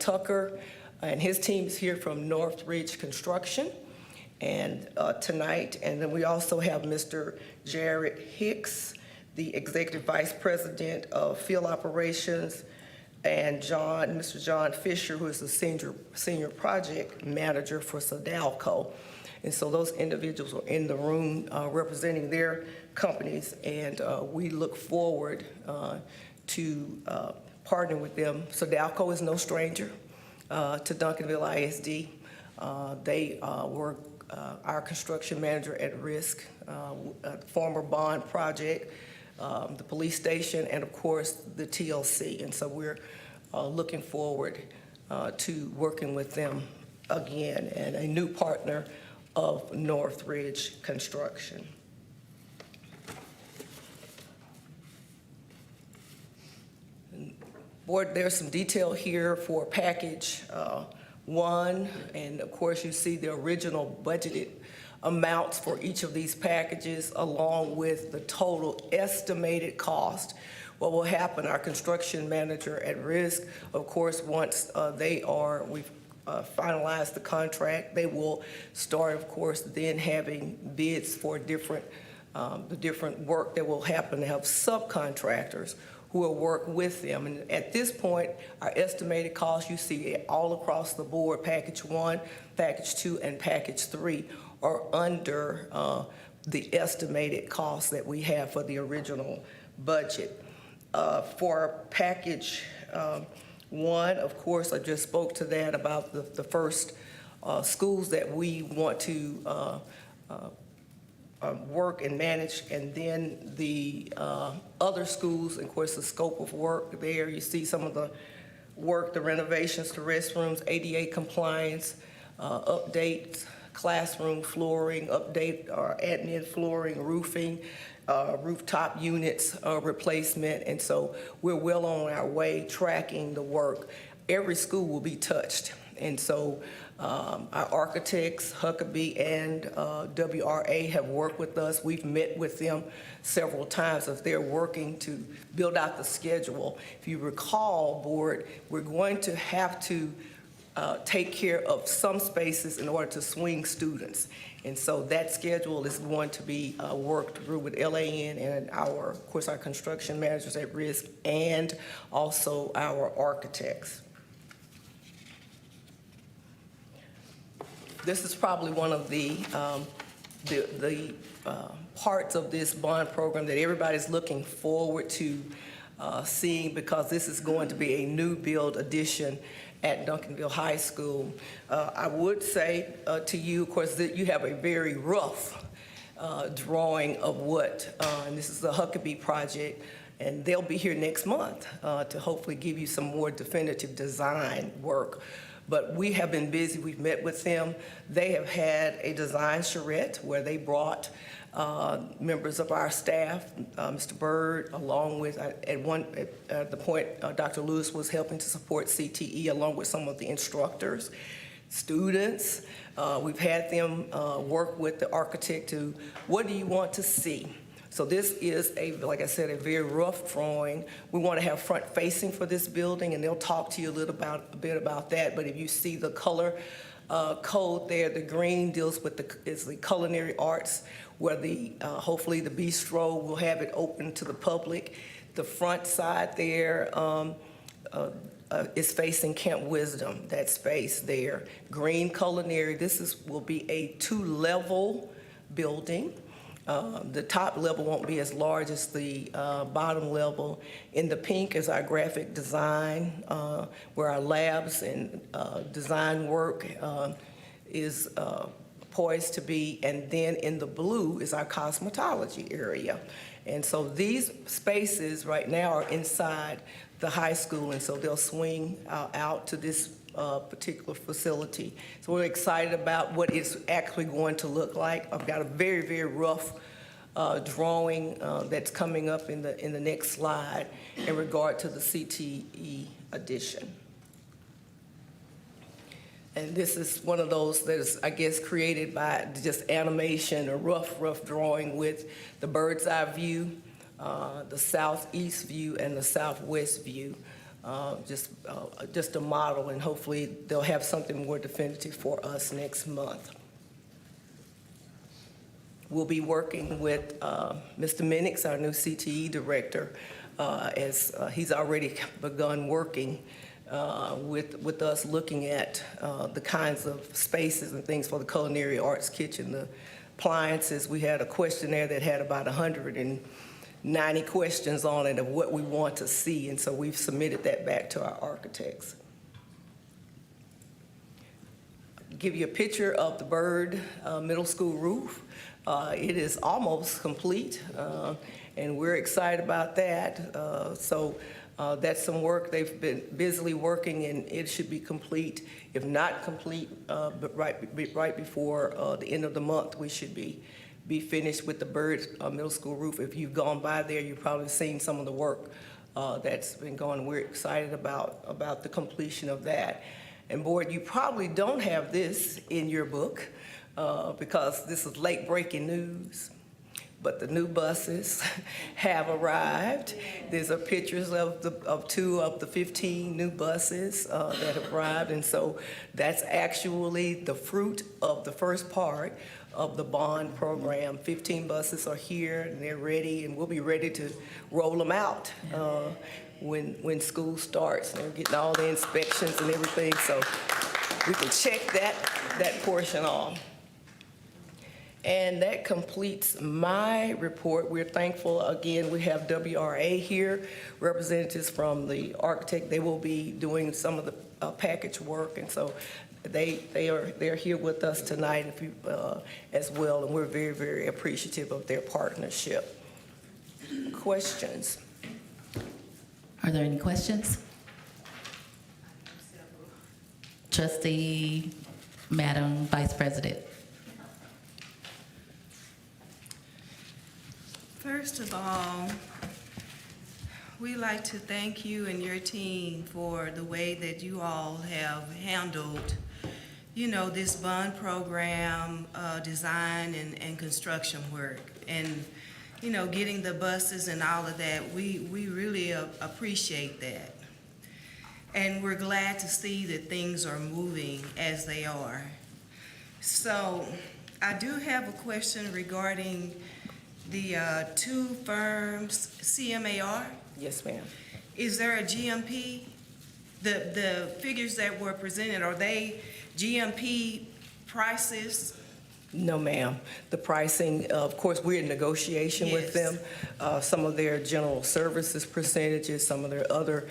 Tucker and his team is here from Northridge Construction and tonight. And then we also have Mr. Jared Hicks, the Executive Vice President of Field Operations, and Mr. John Fisher, who is the Senior Project Manager for Sodalco. And so those individuals are in the room representing their companies, and we look forward to partnering with them. Sodalco is no stranger to Duncanville ISD. They were our construction manager at risk, former bond project, the police station, and of course the TLC. And so we're looking forward to working with them again, and a new partner of Northridge Construction. Board, there's some detail here for package 1, and of course you see the original budgeted amounts for each of these packages along with the total estimated cost. What will happen, our construction manager at risk, of course, once we've finalized the contract, they will start, of course, then having bids for the different work that will happen. They have subcontractors who will work with them. And at this point, our estimated costs, you see all across the board, package 1, package 2, and package 3 are under the estimated cost that we have for the original budget. For package one, of course, I just spoke to that about the first schools that we want to work and manage, and then the other schools, of course, the scope of work there. You see some of the work, the renovations to restrooms, ADA compliance, updates, classroom flooring, update our admin flooring, roofing, rooftop units replacement, and so we're well on our way tracking the work. Every school will be touched, and so our architects, Huckabee and WRA, have worked with us. We've met with them several times as they're working to build out the schedule. If you recall, Board, we're going to have to take care of some spaces in order to swing students. And so that schedule is going to be worked through with LAN and of course, our construction managers at risk and also our architects. This is probably one of the parts of this bond program that everybody's looking forward to seeing, because this is going to be a new build addition at Duncanville High School. I would say to you, of course, that you have a very rough drawing of what, and this is the Huckabee project, and they'll be here next month to hopefully give you some more definitive design work. But we have been busy. We've met with them. They have had a design charrette where they brought members of our staff, Mr. Byrd, along with, at the point, Dr. Lewis was helping to support CTE along with some of the instructors, students. We've had them work with the architect to, what do you want to see? So this is, like I said, a very rough drawing. We want to have front facing for this building, and they'll talk to you a bit about that. But if you see the color code there, the green deals with the culinary arts, where hopefully the bistro will have it open to the public. The front side there is facing Camp Wisdom, that space there. Green culinary, will be a 2-level building. The top level won't be as large as the bottom level. In the pink is our graphic design, where our labs and design work is poised to be. And then in the blue is our cosmetology area. And so these spaces right now are inside the high school, and so they'll swing out to this particular facility. So we're excited about what it's actually going to look like. I've got a very, very rough drawing that's coming up in the next slide in regard to the CTE addition. And this is one of those that is, I guess, created by just animation, a rough drawing with the bird's eye view, the southeast view, and the southwest view. Just a model, and hopefully they'll have something more definitive for us next month. We'll be working with Mr. Minix, our new CTE director, as he's already begun working with us, looking at the kinds of spaces and things for the culinary arts kitchen, the appliances. We had a questionnaire that had about 190 questions on it of what we want to see, and so we've submitted that back to our architects. Give you a picture of the Byrd Middle School roof. It is almost complete, and we're excited about that. So that's some work they've been busily working, and it should be complete. If not complete, but right before the end of the month, we should be finished with the Byrd Middle School roof. If you've gone by there, you've probably seen some of the work that's been going. We're excited about the completion of that. And Board, you probably don't have this in your book because this is late breaking news, but the new buses have arrived. There's pictures of 2 of the 15 new buses that have arrived, and so that's actually the fruit of the first part of the bond program. 15 buses are here, and they're ready, and we'll be ready to roll them out when school starts. They're getting all the inspections and everything, so we can check that portion off. And that completes my report. We're thankful, again, we have WRA here, representatives from the architect. They will be doing some of the package work, and so they're here with us tonight if you, as well, and we're very, very appreciative of their partnership. Questions? Are there any questions? Trustee, Madam Vice President. First of all, we'd like to thank you and your team for the way that you all have handled, this bond program, design and construction work. And, getting the buses and all of that, we really appreciate that. And we're glad to see that things are moving as they are. So I do have a question regarding the two firms, CMAR. Yes, ma'am. Is there a GMP? The figures that were presented, are they GMP prices? No, ma'am. The pricing, of course, we're in negotiation with them. Some of their general services percentages, some of their other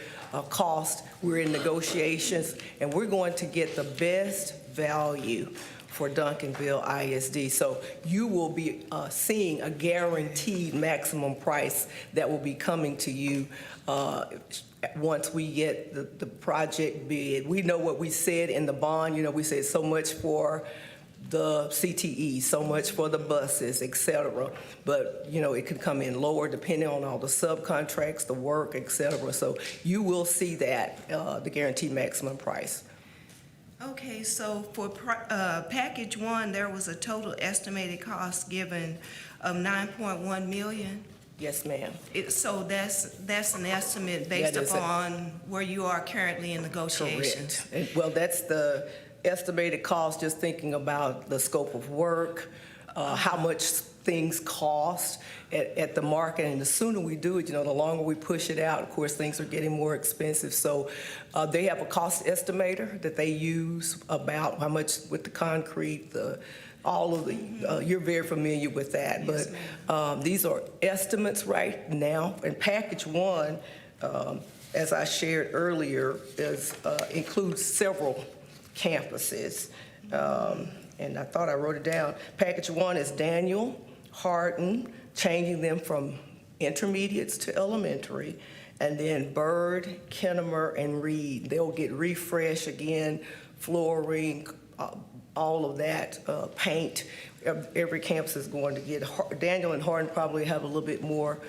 costs, we're in negotiations, and we're going to get the best value for Duncanville ISD. So you will be seeing a guaranteed maximum price that will be coming to you once we get the project bid. We know what we said in the bond. We said so much for the CTE, so much for the buses, et cetera. But, it could come in lower depending on all the subcontracts, the work, et cetera. So you will see that, the guaranteed maximum price. Okay, so for package one, there was a total estimated cost given of $9.1 million. Yes, ma'am. So that's an estimate based upon where you are currently in negotiations. Correct. Well, that's the estimated cost, just thinking about the scope of work, how much things cost at the market, and the sooner we do it, the longer we push it out. Of course, things are getting more expensive, so they have a cost estimator that they use about how much with the concrete, all of the, you're very familiar with that, yes, but these are estimates right now. And package one, as I shared earlier, includes several campuses, and I thought I wrote it down. Package one is Daniel, Hardin, changing them from intermediates to elementary, and then Byrd, Kennemer, and Reed. They'll get refresh again, flooring, all of that, paint. Every campus is going to get, Daniel and Hardin probably have a little bit more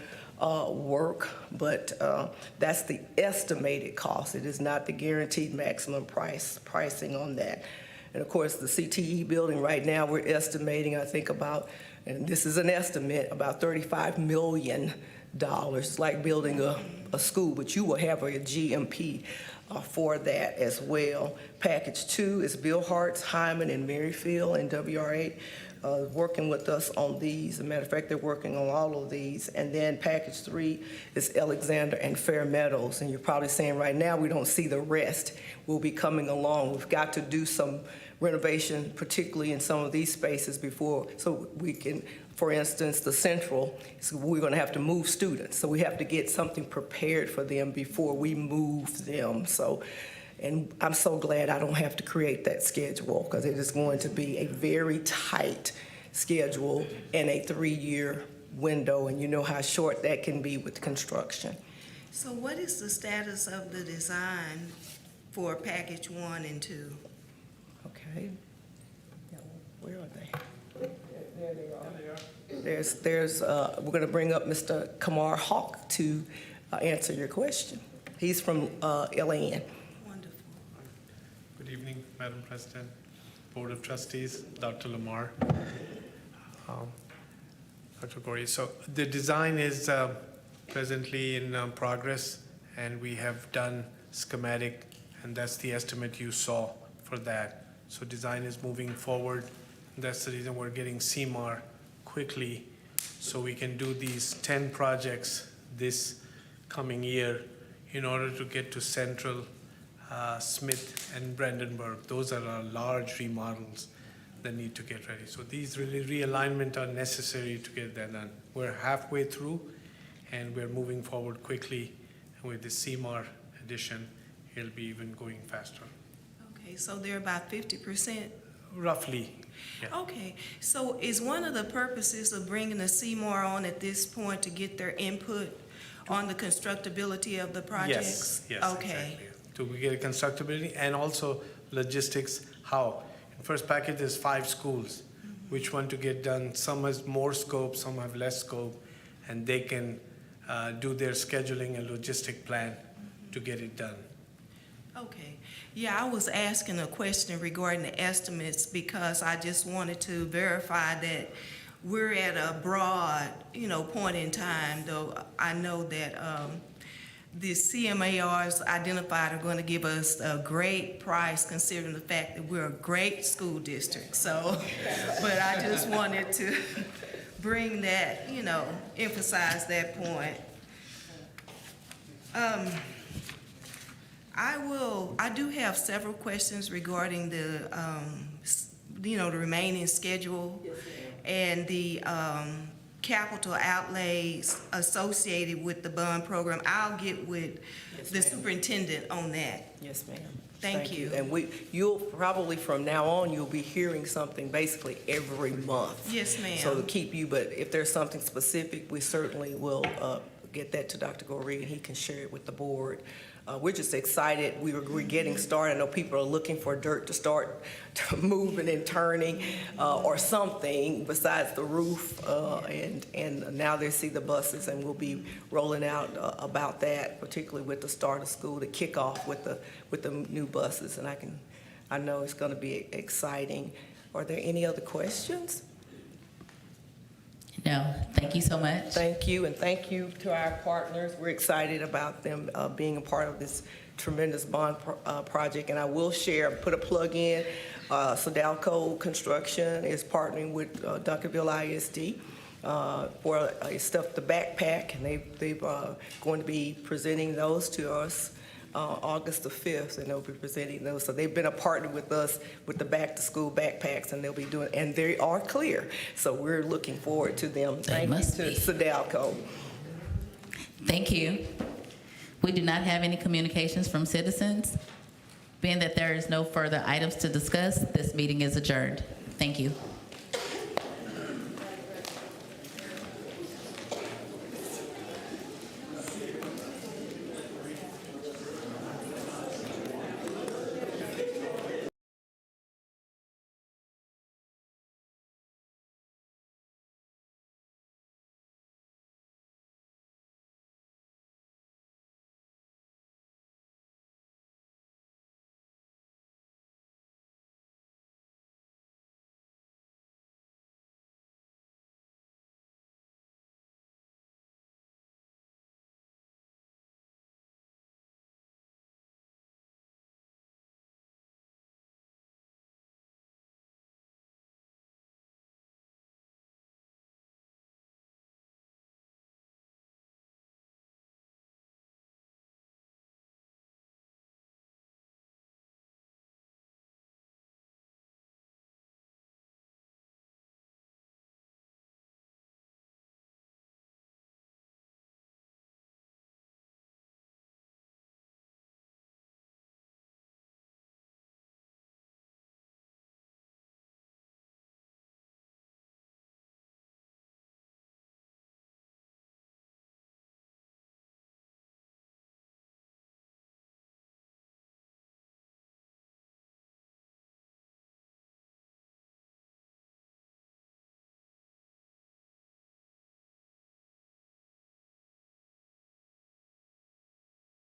work, but that's the estimated cost. It is not the guaranteed maximum pricing on that. And of course, the CTE building right now, we're estimating, I think about, and this is an estimate, about $35 million. It's like building a school, but you will have a GMP for that as well. Package two is Bill Hart's, Hyman, and Maryfield, and WRA working with us on these. As a matter of fact, they're working on all of these. And then package three is Alexander and Fair Meadows. And you're probably saying right now we don't see the rest will be coming along. We've got to do some renovation, particularly in some of these spaces before, so we can, for instance, the central, so we're going to have to move students. So we have to get something prepared for them before we move them. So, and I'm so glad I don't have to create that schedule, because it is going to be a very tight schedule in a 3-year window, and you know how short that can be with construction. So what is the status of the design for package 1 and 2? Okay. Where are they? There they are. We're going to bring up Mr. Kamar Hawk to answer your question. He's from LAN. Wonderful. Good evening, Madam President, Board of Trustees, Dr. Lamar, Dr. Gorey. So the design is presently in progress, and we have done schematic, and that's the estimate you saw for that. So design is moving forward. That's the reason we're getting CMAR quickly, so we can do these 10 projects this coming year in order to get to Central, Smith, and Brandenburg. Those are our large remodels that need to get ready. So these really realignment are necessary to get that done. We're halfway through, and we're moving forward quickly. And with the CMAR addition, it'll be even going faster. Okay, so they're about 50%? Roughly, yeah. Okay, so is one of the purposes of bringing the CMAR on at this point to get their input on the constructability of the projects? Yes, Okay. exactly. To get a constructability and also logistics, how. In first package, there's 5 schools, which one to get done. Some has more scope, some have less scope, and they can do their scheduling and logistic plan to get it done. Okay. Yeah, I was asking a question regarding the estimates because I just wanted to verify that we're at a broad, point in time, though I know that the CMARs identified are going to give us a great price considering the fact that we're a great school district. So, but I just wanted to bring that, emphasize that point. I do have several questions regarding the, the remaining schedule and the capital outlays associated with the bond program. I'll get with the superintendent on that. Yes, ma'am. Thank you. And you'll probably from now on, you'll be hearing something basically every month. Yes, ma'am. So to keep you, but if there's something specific, we certainly will get that to Dr. Goree and he can share it with the board. We're just excited. We're getting started. I know people are looking for dirt to start moving and turning or something besides the roof. And now they see the buses, and we'll be rolling out about that, particularly with the start of school, the kickoff with the new buses. And I know it's going to be exciting. Are there any other questions? No, thank you so much. Thank you, and thank you to our partners. We're excited about them being a part of this tremendous bond project. And I will share, put a plug in, Sodalco Construction is partnering with Duncanville ISD for the backpack, and they're going to be presenting those to us August the 5th, and they'll be presenting those. So they've been a partner with us with the back-to-school backpacks, and they'll be doing, and they are clear. So we're looking forward to them. Thank you to Sodalco. Thank you. We do not have any communications from citizens. Being that there is no further items to discuss, this meeting is adjourned. Thank you.